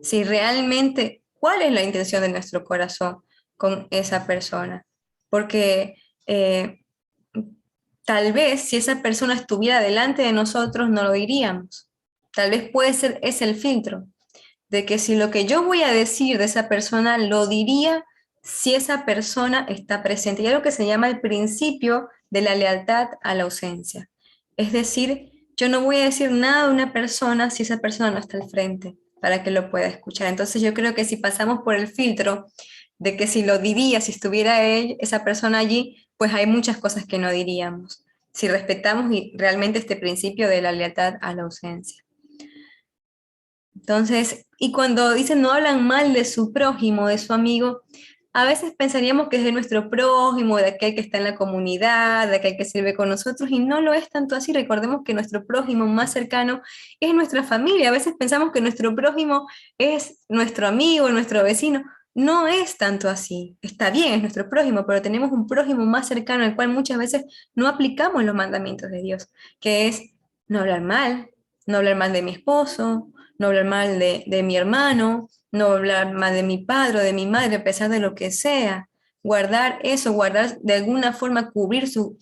[SPEAKER 1] Si realmente, ¿cuál es la intención de nuestro corazón con esa persona? Porque tal vez si esa persona estuviera delante de nosotros no lo diríamos. Tal vez puede ser, es el filtro, de que si lo que yo voy a decir de esa persona lo diría si esa persona está presente. Y algo que se llama el principio de la lealtad a la ausencia. Es decir, yo no voy a decir nada de una persona si esa persona no está al frente, para que lo pueda escuchar. Entonces yo creo que si pasamos por el filtro de que si lo diría, si estuviera esa persona allí, pues hay muchas cosas que no diríamos, si respetamos realmente este principio de la lealtad a la ausencia. Entonces, y cuando dicen no hablan mal de su prójimo, de su amigo, a veces pensaríamos que es de nuestro prójimo, de aquel que está en la comunidad, de aquel que sirve con nosotros, y no lo es tanto así. Recordemos que nuestro prójimo más cercano es nuestra familia. A veces pensamos que nuestro prójimo es nuestro amigo, nuestro vecino. No es tanto así. Está bien, es nuestro prójimo, pero tenemos un prójimo más cercano al cual muchas veces no aplicamos los mandamientos de Dios, que es no hablar mal de mi esposo, no hablar mal de mi hermano, no hablar mal de mi padre o de mi madre a pesar de lo que sea. Guardar eso, guardar de alguna forma, cubrir su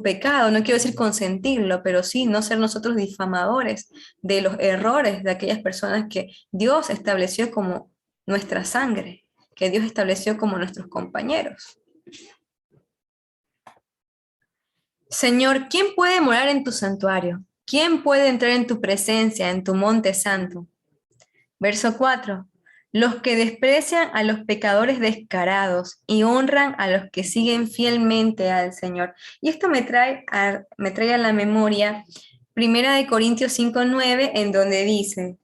[SPEAKER 1] pecado, no quiero decir consentirlo, pero sí no ser nosotros difamadores de los errores de aquellas personas que Dios estableció como nuestra sangre, que Dios estableció como nuestros compañeros. Señor, ¿quién puede morar en tu santuario? ¿Quién puede entrar en tu presencia, en tu monte santo? Verso 4. Los que desprecian a los pecadores descarados y honran a los que siguen fielmente al Señor. Y esto me trae a la memoria 1 Corintios 5:9, en donde dice: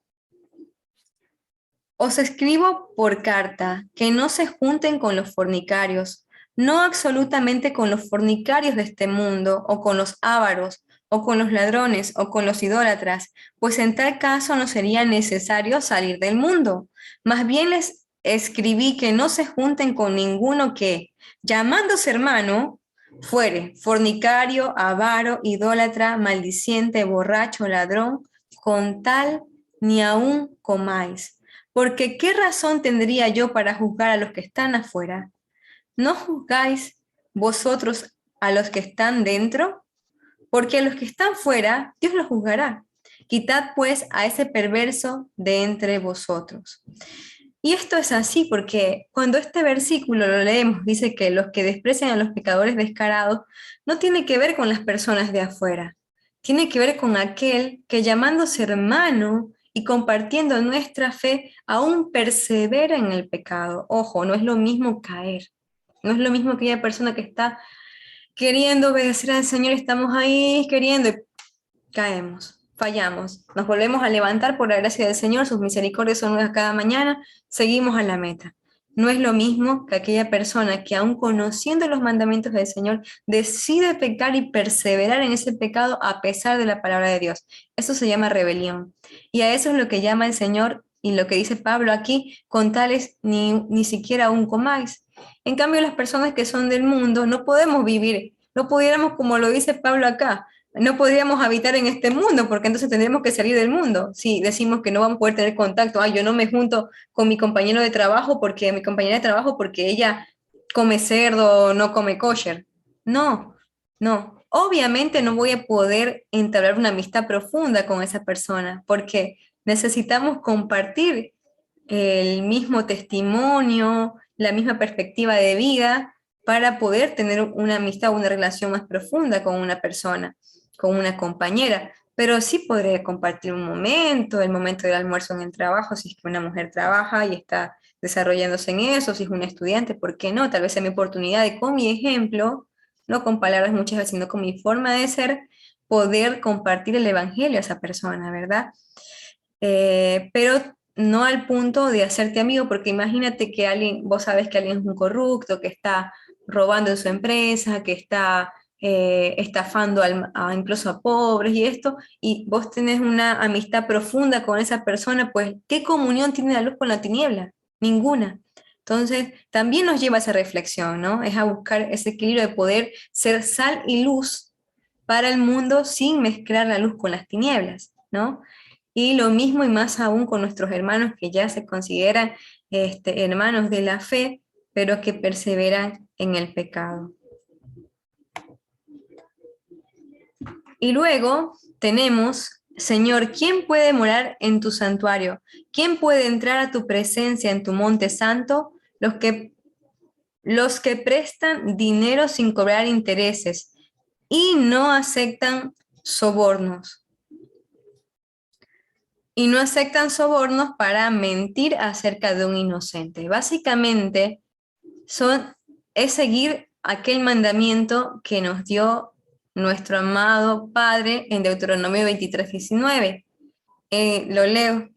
[SPEAKER 1] os escribo por carta que no se junten con los fornicarios, no absolutamente con los fornicarios de este mundo o con los ávaros o con los ladrones, o con los idólatras, pues en tal caso no sería necesario salir del mundo. Más bien les escribí que no se junten con ninguno que, llamándose hermano, fuere fornicario, avaro, idólatra, maldiciente, borracho, ladrón, con tal ni aun comáis. Porque ¿qué razón tendría yo para juzgar a los que están afuera? ¿No juzgáis vosotros a los que están dentro? Porque a los que están fuera, Dios los juzgará. Quitad pues a ese perverso de entre vosotros. Y esto es así porque cuando este versículo lo leemos, dice que los que desprecian a los pecadores descarados, no tiene que ver con las personas de afuera, tiene que ver con aquel que llamándose hermano y compartiendo nuestra fe, aún persevera en el pecado. Ojo, no es lo mismo caer, no es lo mismo aquella persona que está queriendo obedecer al Señor, estamos ahí queriendo y caemos, fallamos, nos volvemos a levantar por la gracia del Señor, sus misericordias son nuevas cada mañana, seguimos a la meta. No es lo mismo que aquella persona que aún conociendo los mandamientos del Señor decide pecar y perseverar en ese pecado a pesar de la palabra de Dios. Eso se llama rebelión. Y a eso es lo que llama el Señor y lo que dice Pablo aquí, con tales ni siquiera aún comáis. En cambio, las personas que son del mundo no podemos vivir, no pudiéramos, como lo dice Pablo acá, no podríamos habitar en este mundo, porque entonces tendríamos que salir del mundo. Si decimos que no vamos a poder tener contacto, yo no me junto con mi compañero de trabajo porque mi compañera de trabajo porque ella come cerdo, no come kosher. No, no. Obviamente no voy a poder entablar una amistad profunda con esa persona, porque necesitamos compartir el mismo testimonio, la misma perspectiva de vida para poder tener una amistad, una relación más profunda con una persona, con una compañera. Pero sí podré compartir un momento, el momento del almuerzo en el trabajo, si es que una mujer trabaja y está desarrollándose en eso, si es una estudiante, ¿por qué no? Tal vez sea mi oportunidad de, con mi ejemplo, no con palabras muchas veces, sino con mi forma de ser, poder compartir el evangelio a esa persona, ¿verdad? Pero no al punto de hacerte amigo, porque imagínate que alguien, vos sabes que alguien es un corrupto, que está robando en su empresa, que está estafando incluso a pobres y esto, y vos tenés una amistad profunda con esa persona, pues ¿qué comunión tiene la luz con la tiniebla? Ninguna. Entonces, también nos lleva a esa reflexión, ¿no? Es a buscar ese equilibrio de poder ser sal y luz para el mundo sin mezclar la luz con las tinieblas, ¿no? Y lo mismo y más aún con nuestros hermanos que ya se consideran hermanos de la fe, pero que perseveran en el pecado. Y luego tenemos, Señor, ¿quién puede morar en tu santuario? ¿Quién puede entrar a tu presencia en tu monte santo? Los que prestan dinero sin cobrar intereses y no aceptan sobornos. Y no aceptan sobornos para mentir acerca de un inocente. Básicamente es seguir aquel mandamiento que nos dio nuestro amado Padre en Deuteronomio 23:19. Lo leo.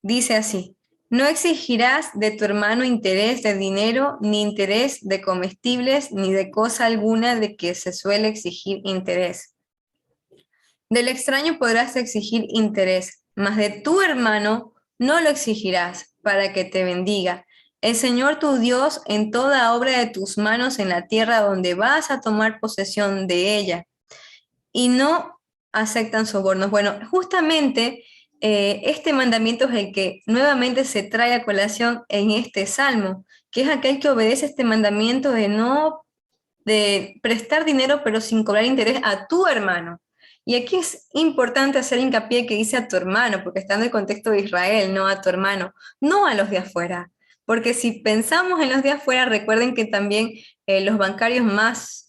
[SPEAKER 1] Dice así: no exigirás de tu hermano interés de dinero, ni interés de comestibles, ni de cosa alguna de que se suele exigir interés. Del extraño podrás exigir interés, mas de tu hermano no lo exigirás para que te bendiga. El Señor tu Dios en toda obra de tus manos en la tierra donde vas a tomar posesión de ella. Y no aceptan sobornos. Bueno, justamente este mandamiento es el que nuevamente se trae a colación en este salmo, que es aquel que obedece este mandamiento de prestar dinero pero sin cobrar interés a tu hermano. Y aquí es importante hacer hincapié que dice a tu hermano, porque está en el contexto de Israel, no a tu hermano, no a los de afuera. Porque si pensamos en los de afuera, recuerden que también los bancarios más,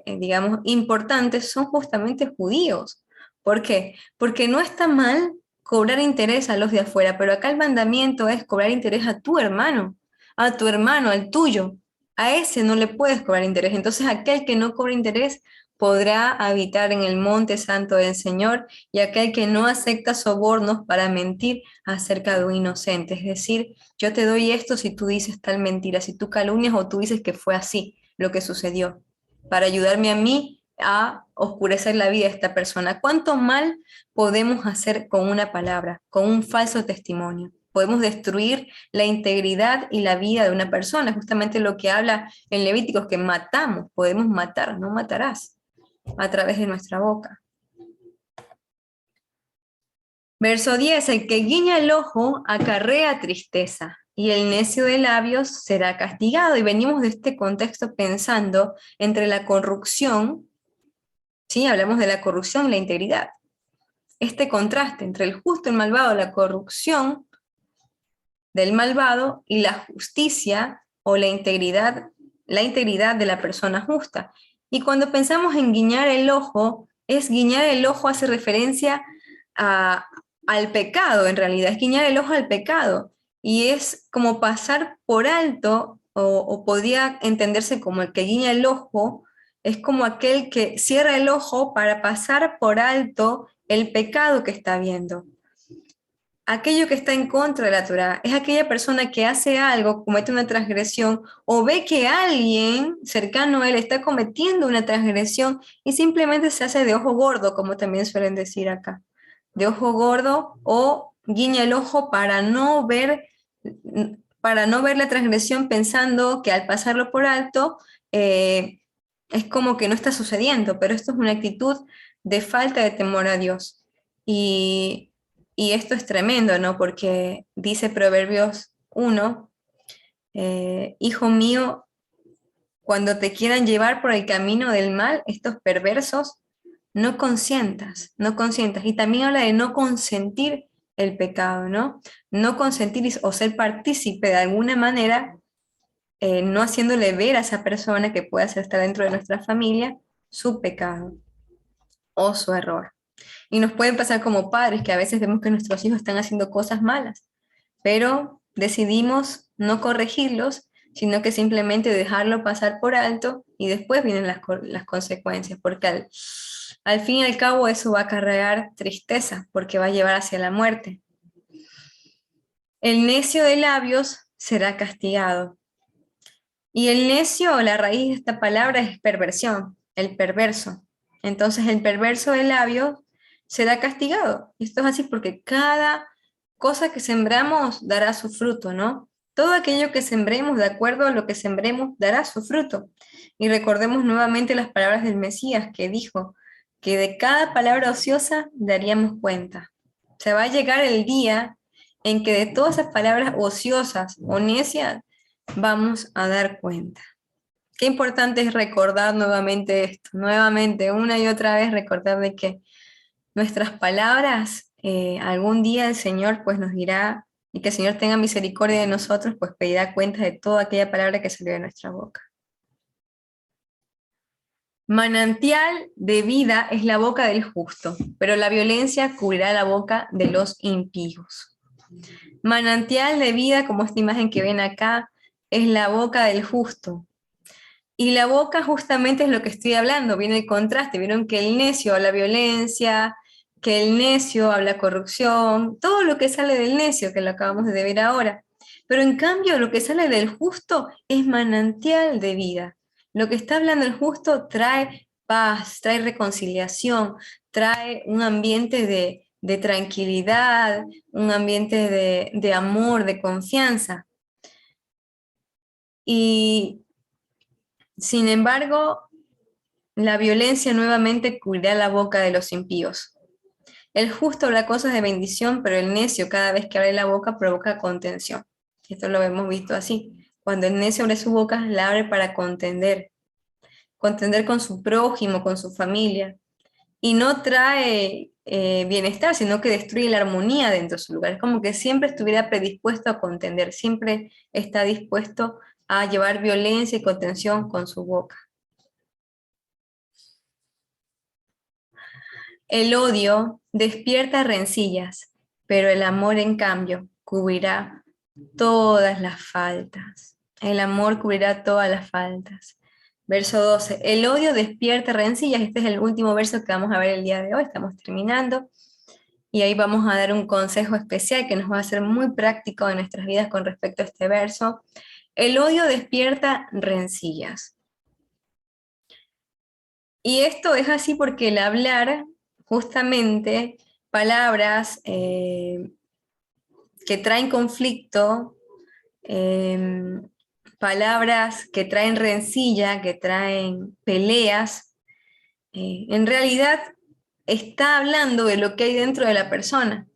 [SPEAKER 1] digamos, importantes son justamente judíos. ¿Por qué? Porque no está mal cobrar interés a los de afuera, pero acá el mandamiento es cobrar interés a tu hermano, al tuyo. A ese no le puedes cobrar interés. Entonces aquel que no cobra interés podrá habitar en el monte santo del Señor, y aquel que no acepta sobornos para mentir acerca de un inocente. Es decir, yo te doy esto si tú dices tal mentira, si tú calumnias o tú dices que fue así lo que sucedió, para ayudarme a mí a oscurecer la vida de esta persona. ¿Cuánto mal podemos hacer con una palabra, con un falso testimonio? Podemos destruir la integridad y la vida de una persona, justamente lo que habla en Levíticos, que matamos, podemos matar, no matarás, a través de nuestra boca. Verso 10, el que guiña el ojo acarrea tristeza, y el necio de labios será castigado. Y venimos de este contexto pensando entre la corrupción, ¿sí? Hablamos de la corrupción y la integridad. Este contraste entre el justo y el malvado, la corrupción del malvado y la justicia o la integridad de la persona justa. Y cuando pensamos en guiñar el ojo, guiñar el ojo hace referencia al pecado, en realidad, es guiñar el ojo al pecado. Y es como pasar por alto, o podría entenderse como el que guiña el ojo, es como aquel que cierra el ojo para pasar por alto el pecado que está viendo. Aquello que está en contra de la Torá es aquella persona que hace algo, comete una transgresión, o ve que alguien cercano a él está cometiendo una transgresión y simplemente se hace de ojo gordo, como también suelen decir acá. De ojo gordo, o guiña el ojo para no ver la transgresión, pensando que al pasarlo por alto es como que no está sucediendo, pero esto es una actitud de falta de temor a Dios. Y esto es tremendo, ¿no? Porque dice Proverbios 1, hijo mío, cuando te quieran llevar por el camino del mal, estos perversos, no consientas, no consientas. Y también habla de no consentir el pecado, ¿no? No consentir o ser partícipe de alguna manera, no haciéndole ver a esa persona que pueda estar dentro de nuestra familia su pecado o su error. Y nos puede pasar como padres, que a veces vemos que nuestros hijos están haciendo cosas malas, pero decidimos no corregirlos, sino que simplemente dejarlo pasar por alto y después vienen las consecuencias, porque al fin y al cabo eso va a acarrear tristeza, porque va a llevar hacia la muerte. El necio de labios será castigado. Y el necio, la raíz de esta palabra es perversión, el perverso. Entonces el perverso de labios será castigado. Esto es así porque cada cosa que sembramos dará su fruto, ¿no? Todo aquello que sembremos, de acuerdo a lo que sembremos, dará su fruto. Y recordemos nuevamente las palabras del Mesías, que dijo que de cada palabra ociosa daríamos cuenta. Se va a llegar el día en que de todas esas palabras ociosas o necias vamos a dar cuenta. Qué importante es recordar nuevamente esto, nuevamente, una y otra vez recordar de que nuestras palabras, algún día el Señor pues nos dirá, y que el Señor tenga misericordia de nosotros, pues pedirá cuenta de toda aquella palabra que salió de nuestra boca. Manantial de vida es la boca del justo, pero la violencia cubrirá la boca de los impíos. Manantial de vida, como esta imagen que ven acá, es la boca del justo. Y la boca justamente es lo que estoy hablando, viene el contraste, vieron que el necio habla violencia, que el necio habla corrupción, todo lo que sale del necio, que lo acabamos de ver ahora. Pero en cambio lo que sale del justo es manantial de vida. Lo que está hablando el justo trae paz, trae reconciliación, trae un ambiente de tranquilidad, un ambiente de amor, de confianza. Y sin embargo, la violencia nuevamente cubrirá la boca de los impíos. El justo habla cosas de bendición, pero el necio cada vez que abre la boca provoca contención. Esto lo hemos visto así. Cuando el necio abre su boca, la abre para contender con su prójimo, con su familia. Y no trae bienestar, sino que destruye la armonía dentro de su lugar. Es como que siempre estuviera predispuesto a contender, siempre está dispuesto a llevar violencia y contención con su boca. El odio despierta rencillas, pero el amor, en cambio, cubrirá todas las faltas. El amor cubrirá todas las faltas. Verso 12. El odio despierta rencillas. Este es el último verso que vamos a ver el día de hoy. Estamos terminando. Y ahí vamos a dar un consejo especial que nos va a ser muy práctico en nuestras vidas con respecto a este verso. El odio despierta rencillas. Y esto es así porque el hablar, justamente, palabras que traen conflicto, eh, palabras que traen rencilla, que traen peleas, en realidad está hablando de lo que hay dentro de la persona,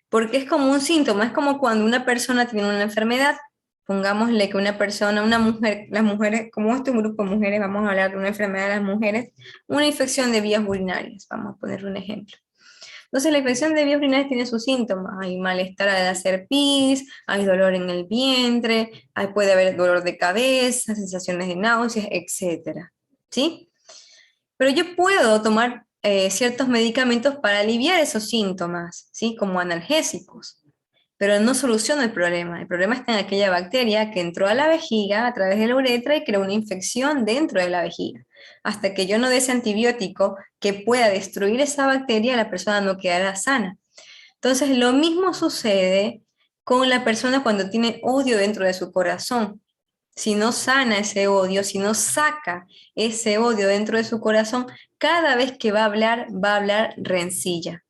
[SPEAKER 1] porque es como un síntoma, es como cuando una persona tiene una enfermedad, pongámosle que una persona, una mujer, las mujeres, como este grupo de mujeres, vamos a hablar de una enfermedad de las mujeres, una infección de vías urinarias, vamos a poner un ejemplo. Entonces, la infección de vías urinarias tiene sus síntomas. Hay malestar al hacer pis, hay dolor en el vientre, puede haber dolor de cabeza, sensaciones de náuseas, etcétera. ¿Sí? Pero yo puedo tomar ciertos medicamentos para aliviar esos síntomas, ¿sí? Como analgésicos, pero no soluciona el problema. El problema está en aquella bacteria que entró a la vejiga a través de la uretra y creó una infección dentro de la vejiga. Hasta que yo no dé ese antibiótico que pueda destruir esa bacteria, la persona no quedará sana. Entonces, lo mismo sucede con la persona cuando tiene odio dentro de su corazón. Si no sana ese odio, si no saca ese odio dentro de su corazón, cada vez que va a hablar rencilla.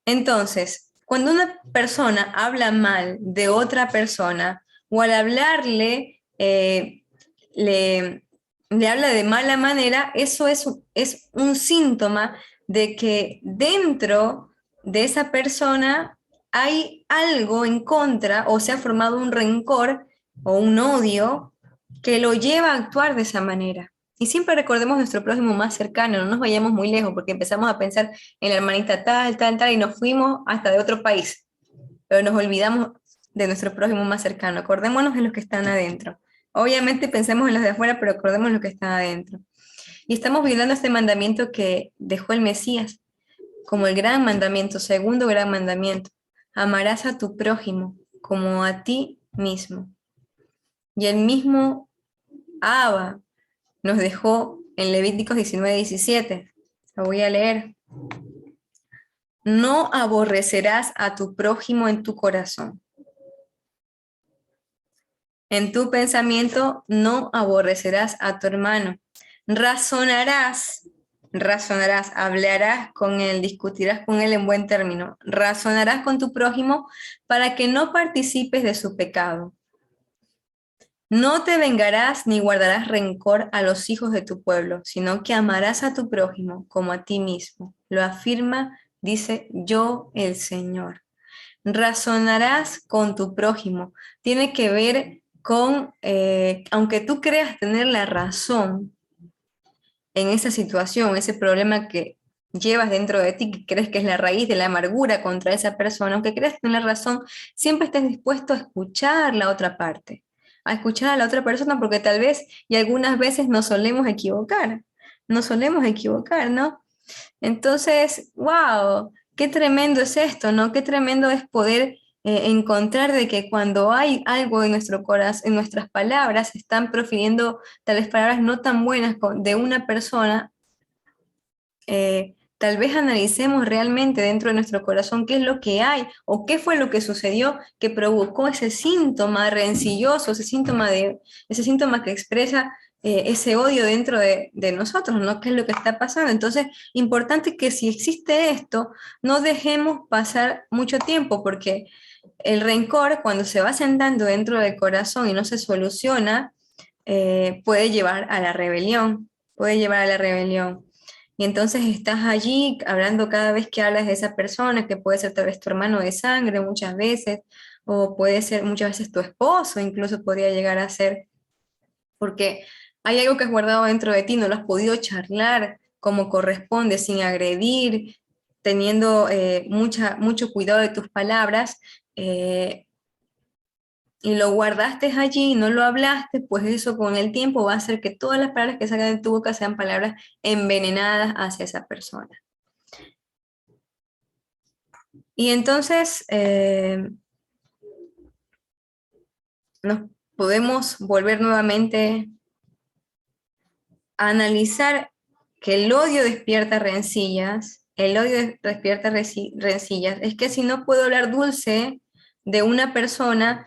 [SPEAKER 1] Entonces, cuando una persona habla mal de otra persona o al hablarle le habla de mala manera, eso es un síntoma de que dentro de esa persona hay algo en contra o se ha formado un rencor o un odio que lo lleva a actuar de esa manera. Y siempre recordemos nuestro prójimo más cercano, no nos vayamos muy lejos porque empezamos a pensar en la hermanita tal, tal, tal, y nos fuimos hasta de otro país, pero nos olvidamos de nuestro prójimo más cercano. Acordémonos en los que están adentro. Obviamente pensemos en los de afuera, pero acordémonos en los que están adentro. Y estamos violando este mandamiento que dejó el Mesías, como el gran mandamiento, segundo gran mandamiento. Amarás a tu prójimo como a ti mismo. Y el mismo Abba nos dejó en Levíticos 19:17. Lo voy a leer. No aborrecerás a tu prójimo en tu corazón. En tu pensamiento no aborrecerás a tu hermano. Razonarás, hablarás con él, discutirás con él en buen término. Razonarás con tu prójimo para que no participes de su pecado. No te vengarás ni guardarás rencor a los hijos de tu pueblo, sino que amarás a tu prójimo como a ti mismo. Lo afirma, dice yo el Señor. Razonarás con tu prójimo. Tiene que ver con, aunque tú creas tener la razón en esa situación, ese problema que llevas dentro de ti, que crees que es la raíz de la amargura contra esa persona, aunque creas tener razón, siempre estés dispuesto a escuchar la otra parte, a escuchar a la otra persona, porque tal vez y algunas veces nos solemos equivocar, ¿no? Entonces, wow, qué tremendo es esto, ¿no? Qué tremendo es poder encontrar de que cuando hay algo en nuestro corazón, en nuestras palabras, están profiriendo tales palabras no tan buenas de una persona, tal vez analicemos realmente dentro de nuestro corazón qué es lo que hay o qué fue lo que sucedió que provocó ese síntoma rencilloso, ese síntoma que expresa ese odio dentro de nosotros, ¿no? ¿Qué es lo que está pasando? Entonces, importante que si existe esto, no dejemos pasar mucho tiempo porque el rencor, cuando se va sentando dentro del corazón y no se soluciona, puede llevar a la rebelión, puede llevar a la rebelión. Y entonces estás allí hablando cada vez que hablas de esa persona, que puede ser tal vez tu hermano de sangre muchas veces, o puede ser muchas veces tu esposo, incluso podría llegar a ser, porque hay algo que has guardado dentro de ti, no lo has podido charlar como corresponde, sin agredir, teniendo mucho cuidado de tus palabras, y lo guardaste allí y no lo hablaste, pues eso con el tiempo va a hacer que todas las palabras que salgan de tu boca sean palabras envenenadas hacia esa persona. Y entonces nos podemos volver nuevamente a analizar que el odio despierta rencillas, el odio despierta rencillas, es que si no puedo hablar dulce de una persona,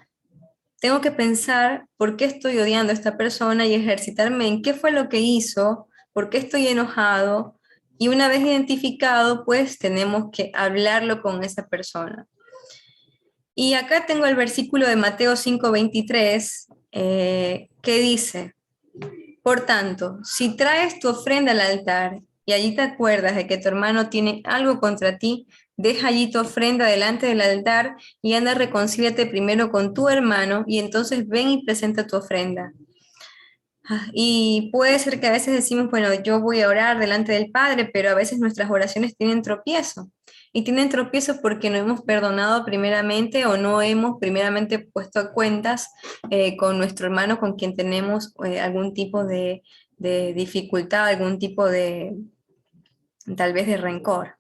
[SPEAKER 1] tengo que pensar por qué estoy odiando a esta persona y ejercitarme en qué fue lo que hizo por qué estoy enojado, y una vez identificado, pues tenemos que hablarlo con esa persona. Y acá tengo el versículo de Mateo 5:23, que dice: por tanto, si traes tu ofrenda al altar y allí te acuerdas de que tu hermano tiene algo contra ti, deja allí tu ofrenda delante del altar y anda, reconcíliate primero con tu hermano y entonces ven y presenta tu ofrenda. Y puede ser que a veces decimos, bueno, yo voy a orar delante del Padre, pero a veces nuestras oraciones tienen tropiezo. Y tienen tropiezo porque no hemos perdonado primeramente o no hemos primeramente puesto a cuentas con nuestro hermano con quien tenemos algún tipo de dificultad, algún tipo de, tal vez, de rencor.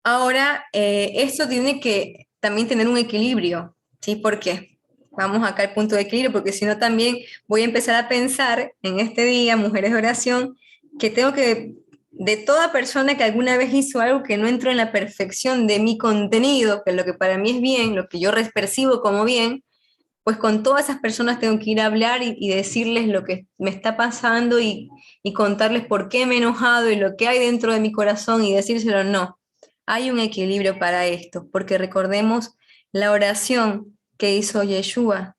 [SPEAKER 1] Ahora, esto tiene que también tener un equilibrio, ¿sí? ¿Por qué? Vamos acá al punto de equilibrio, porque si no también voy a empezar a pensar en este día, Mujeres de Oración, que tengo que, de toda persona que alguna vez hizo algo que no entró en la perfección de mi contenido, que lo que para mí es bien, lo que yo percibo como bien, pues con todas esas personas tengo que ir a hablar y decirles lo que me está pasando y contarles por qué me he enojado y lo que hay dentro de mi corazón y decírselo. No, hay un equilibrio para esto, porque recordemos la oración que hizo Yeshua,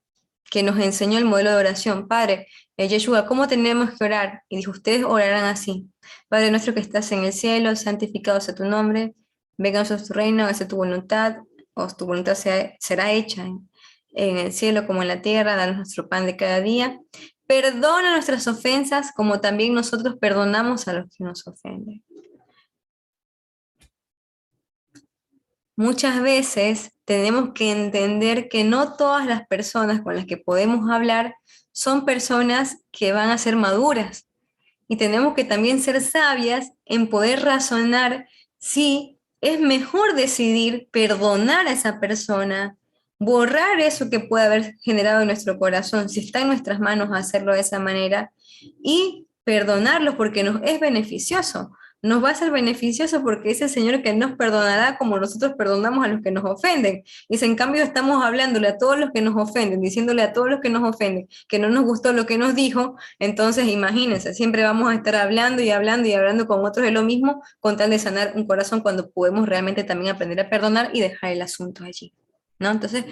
[SPEAKER 1] que nos enseñó el modelo de oración. Padre, Yeshua, ¿cómo tenemos que orar? Y dijo, ustedes orarán así: Padre nuestro que estás en el cielo, santificado sea tu nombre, venga a nosotros tu reino, hágase tu voluntad, o tu voluntad será hecha en el cielo como en la tierra. Danos nuestro pan de cada día. Perdona nuestras ofensas como también nosotros perdonamos a los que nos ofenden. Muchas veces tenemos que entender que no todas las personas con las que podemos hablar son personas que van a ser maduras. Y tenemos que también ser sabias en poder razonar si es mejor decidir perdonar a esa persona, borrar eso que puede haber generado en nuestro corazón, si está en nuestras manos hacerlo de esa manera, y perdonarlos porque nos es beneficioso. Nos va a ser beneficioso porque es el Señor que nos perdonará como nosotros perdonamos a los que nos ofenden. Y si en cambio estamos hablándole a todos los que nos ofenden, diciéndole a todos los que nos ofenden que no nos gustó lo que nos dijo, entonces imagínense, siempre vamos a estar hablando y hablando y hablando con otros de lo mismo con tal de sanar un corazón, cuando podemos realmente también aprender a perdonar y dejar el asunto allí, ¿no? Entonces,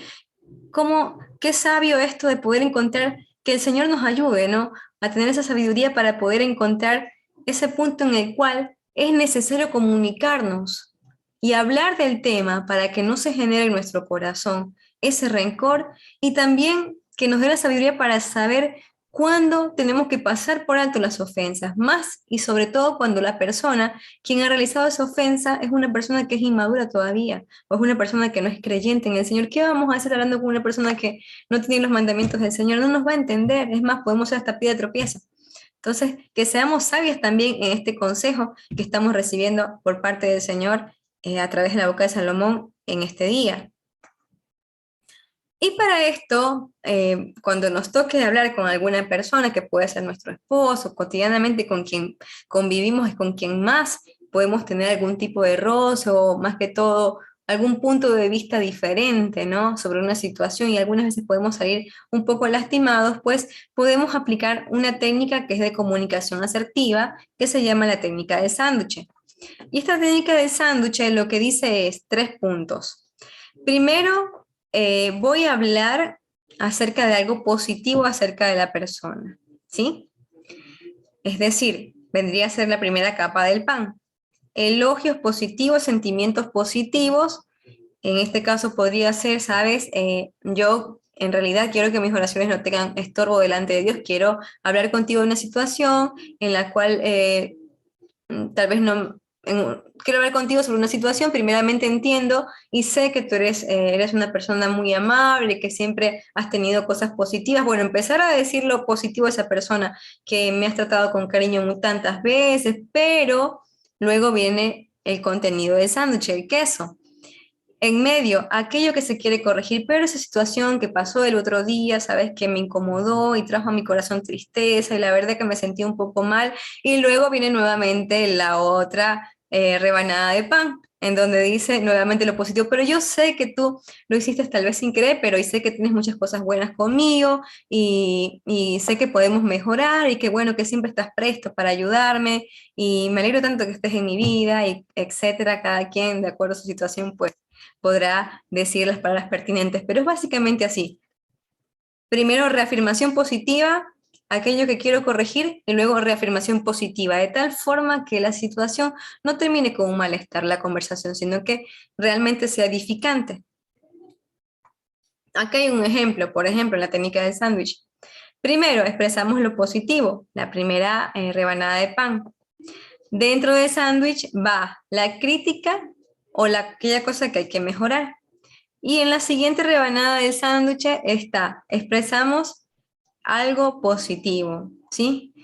[SPEAKER 1] qué sabio esto de poder encontrar, que el Señor nos ayude, ¿no? A tener esa sabiduría para poder encontrar ese punto en el cual es necesario comunicarnos y hablar del tema para que no se genere en nuestro corazón ese rencor, y también que nos dé la sabiduría para saber cuándo tenemos que pasar por alto las ofensas, más y sobre todo cuando la persona quien ha realizado esa ofensa es una persona que es inmadura todavía, o es una persona que no es creyente en el Señor. ¿Qué vamos a hacer hablando con una persona que no tiene los mandamientos del Señor? No nos va a entender, es más, podemos ser hasta piedra de tropiezo. Entonces, que seamos sabios también en este consejo que estamos recibiendo por parte del Señor a través de la boca de Salomón en este día. Y para esto, cuando nos toque hablar con alguna persona, que puede ser nuestro esposo, cotidianamente con quien convivimos y con quien más podemos tener algún tipo de roce, o más que todo algún punto de vista diferente, ¿no? Sobre una situación, y algunas veces podemos salir un poco lastimados, pues podemos aplicar una técnica que es de comunicación asertiva, que se llama la técnica del sándwich. Y esta técnica del sándwich lo que dice es 3 puntos. Primero, voy a hablar acerca de algo positivo acerca de la persona, ¿sí? Es decir, vendría a ser la primera capa del pan. Elogios positivos, sentimientos positivos. En este caso podría ser, ¿sabes? Yo en realidad quiero que mis oraciones no tengan estorbo delante de Dios. Quiero hablar contigo de una situación en la cual tal vez no, quiero hablar contigo sobre una situación. Primeramente entiendo y sé que tú eres una persona muy amable, que siempre has tenido cosas positivas. Bueno, empezar a decir lo positivo de esa persona, que me has tratado con cariño muy tantas veces, pero luego viene el contenido del sándwich, el queso. En medio, aquello que se quiere corregir, pero esa situación que pasó el otro día, sabes, que me incomodó y trajo a mi corazón tristeza, y la verdad que me sentí un poco mal, y luego viene nuevamente la otra rebanada de pan, en donde dice nuevamente lo positivo, pero yo sé que tú lo hiciste tal vez sin querer, pero y sé que tienes muchas cosas buenas conmigo y sé que podemos mejorar y que bueno que siempre estás presto para ayudarme y me alegro tanto que estés en mi vida y etcétera, cada quien de acuerdo a su situación pues podrá decir las palabras pertinentes, pero es básicamente así. Primero reafirmación positiva, aquello que quiero corregir, y luego reafirmación positiva, de tal forma que la situación no termine con un malestar la conversación, sino que realmente sea edificante. Acá hay un ejemplo, por ejemplo, la técnica del sándwich. Primero, expresamos lo positivo, la primera rebanada de pan. Dentro del sándwich va la crítica o aquella cosa que hay que mejorar. Y en la siguiente rebanada del sándwich está, expresamos algo positivo, ¿sí?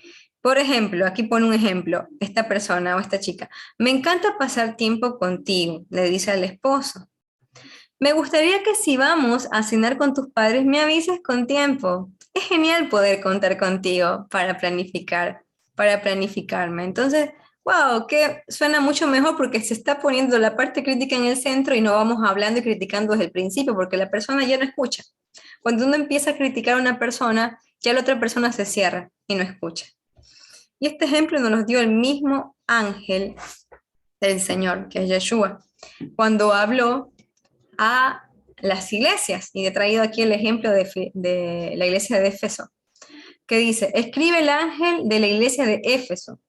[SPEAKER 1] Por ejemplo, aquí pone un ejemplo, esta persona o esta chica, me encanta pasar tiempo contigo, le dice al esposo. Me gustaría que si vamos a cenar con tus padres me avises con tiempo. Es genial poder contar contigo para planificarme. Entonces, wow, que suena mucho mejor porque se está poniendo la parte crítica en el centro y no vamos hablando y criticando desde el principio porque la persona ya no escucha. Cuando uno empieza a criticar a una persona, ya la otra persona se cierra y no escucha. Y este ejemplo nos lo dio el mismo ángel del Señor, que es Yeshua, cuando habló a las iglesias. Y he traído aquí el ejemplo de la iglesia de Éfeso, que dice, escribe el ángel de la iglesia de Éfeso,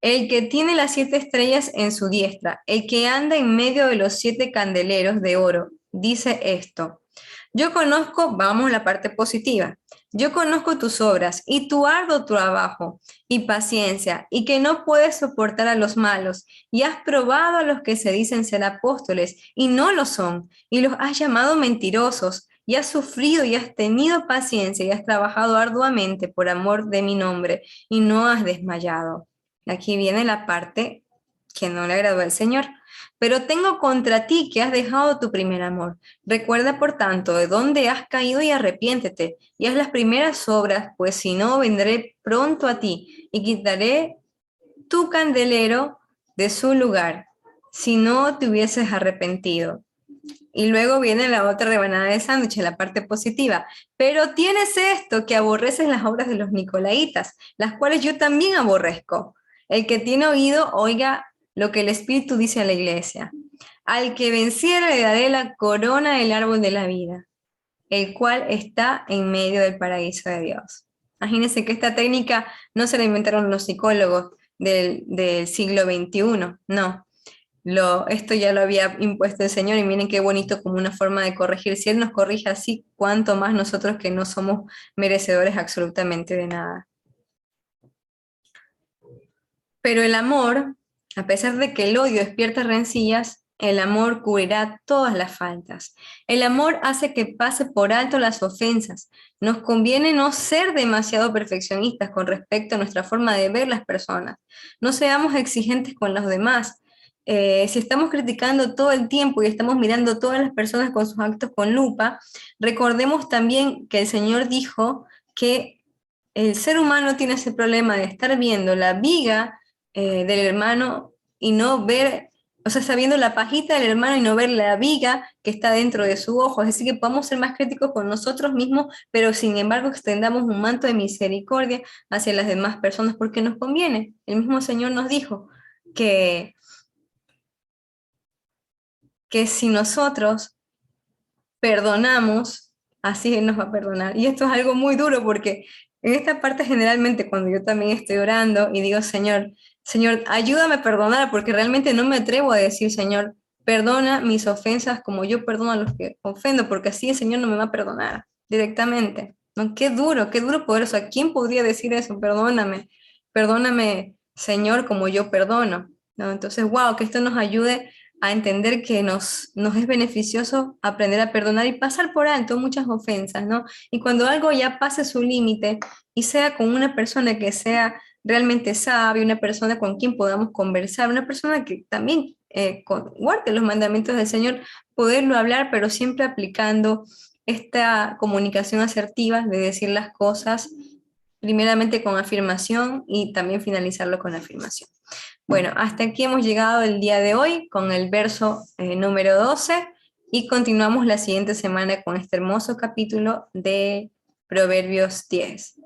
[SPEAKER 1] el que tiene las 7 estrellas en su diestra, el que anda en medio de los 7 candeleros de oro, dice esto. Yo conozco, vamos a la parte positiva, yo conozco tus obras y tu arduo trabajo y paciencia y que no puedes soportar a los malos y has probado a los que se dicen ser apóstoles y no lo son y los has llamado mentirosos y has sufrido y has tenido paciencia y has trabajado arduamente por amor de mi nombre y no has desmayado. Aquí viene la parte que no le agradó al Señor. Pero tengo contra ti que has dejado tu primer amor. Recuerda, por tanto, de dónde has caído y arrepiéntete, y haz las primeras obras, pues si no, vendré pronto a ti y quitaré tu candelero de su lugar, si no te hubieses arrepentido. Y luego viene la otra rebanada de sándwich, la parte positiva. Pero tienes esto, que aborreces las obras de los nicolaitas, las cuales yo también aborrezco. El que tiene oído, oiga lo que el Espíritu dice a la iglesia. Al que venciere le daré la corona del árbol de la vida, el cual está en medio del paraíso de Dios. Imagínense que esta técnica no se la inventaron los psicólogos del siglo XXI, no. Esto ya lo había impuesto el Señor y miren qué bonito como una forma de corregir. Si Él nos corrige así, cuánto más nosotros que no somos merecedores absolutamente de nada. Pero el amor, a pesar de que el odio despierta rencillas, el amor cubrirá todas las faltas. El amor hace que pase por alto las ofensas. Nos conviene no ser demasiado perfeccionistas con respecto a nuestra forma de ver las personas. No seamos exigentes con los demás. Si estamos criticando todo el tiempo y estamos mirando todas las personas con sus actos con lupa, recordemos también que el Señor dijo que el ser humano tiene ese problema de estar viendo la viga del hermano y no ver, o sea, está viendo la pajita del hermano y no ver la viga que está dentro de su ojo. Es decir, que podamos ser más críticos con nosotros mismos, pero sin embargo extendamos un manto de misericordia hacia las demás personas porque nos conviene. El mismo Señor nos dijo que, que si nosotros perdonamos, así Él nos va a perdonar. Y esto es algo muy duro porque en esta parte generalmente cuando yo también estoy orando y digo, Señor, Señor, ayúdame a perdonar porque realmente no me atrevo a decir, Señor, perdona mis ofensas como yo perdono a los que ofendo, porque así el Señor no me va a perdonar directamente. ¿No? Qué duro poder, o sea, ¿quién podría decir eso? Perdóname, perdóname, Señor, como yo perdono. ¿No? Entonces, wow, que esto nos ayude a entender que nos es beneficioso aprender a perdonar y pasar por alto muchas ofensas, ¿no? Y cuando algo ya pase su límite y sea con una persona que sea realmente sabia, una persona con quien podamos conversar, una persona que también guarde los mandamientos del Señor, poderlo hablar, pero siempre aplicando esta comunicación asertiva de decir las cosas primeramente con afirmación y también finalizarlo con afirmación. Bueno, hasta aquí hemos llegado el día de hoy con el verso número 12 y continuamos la siguiente semana con este hermoso capítulo de Proverbios 10.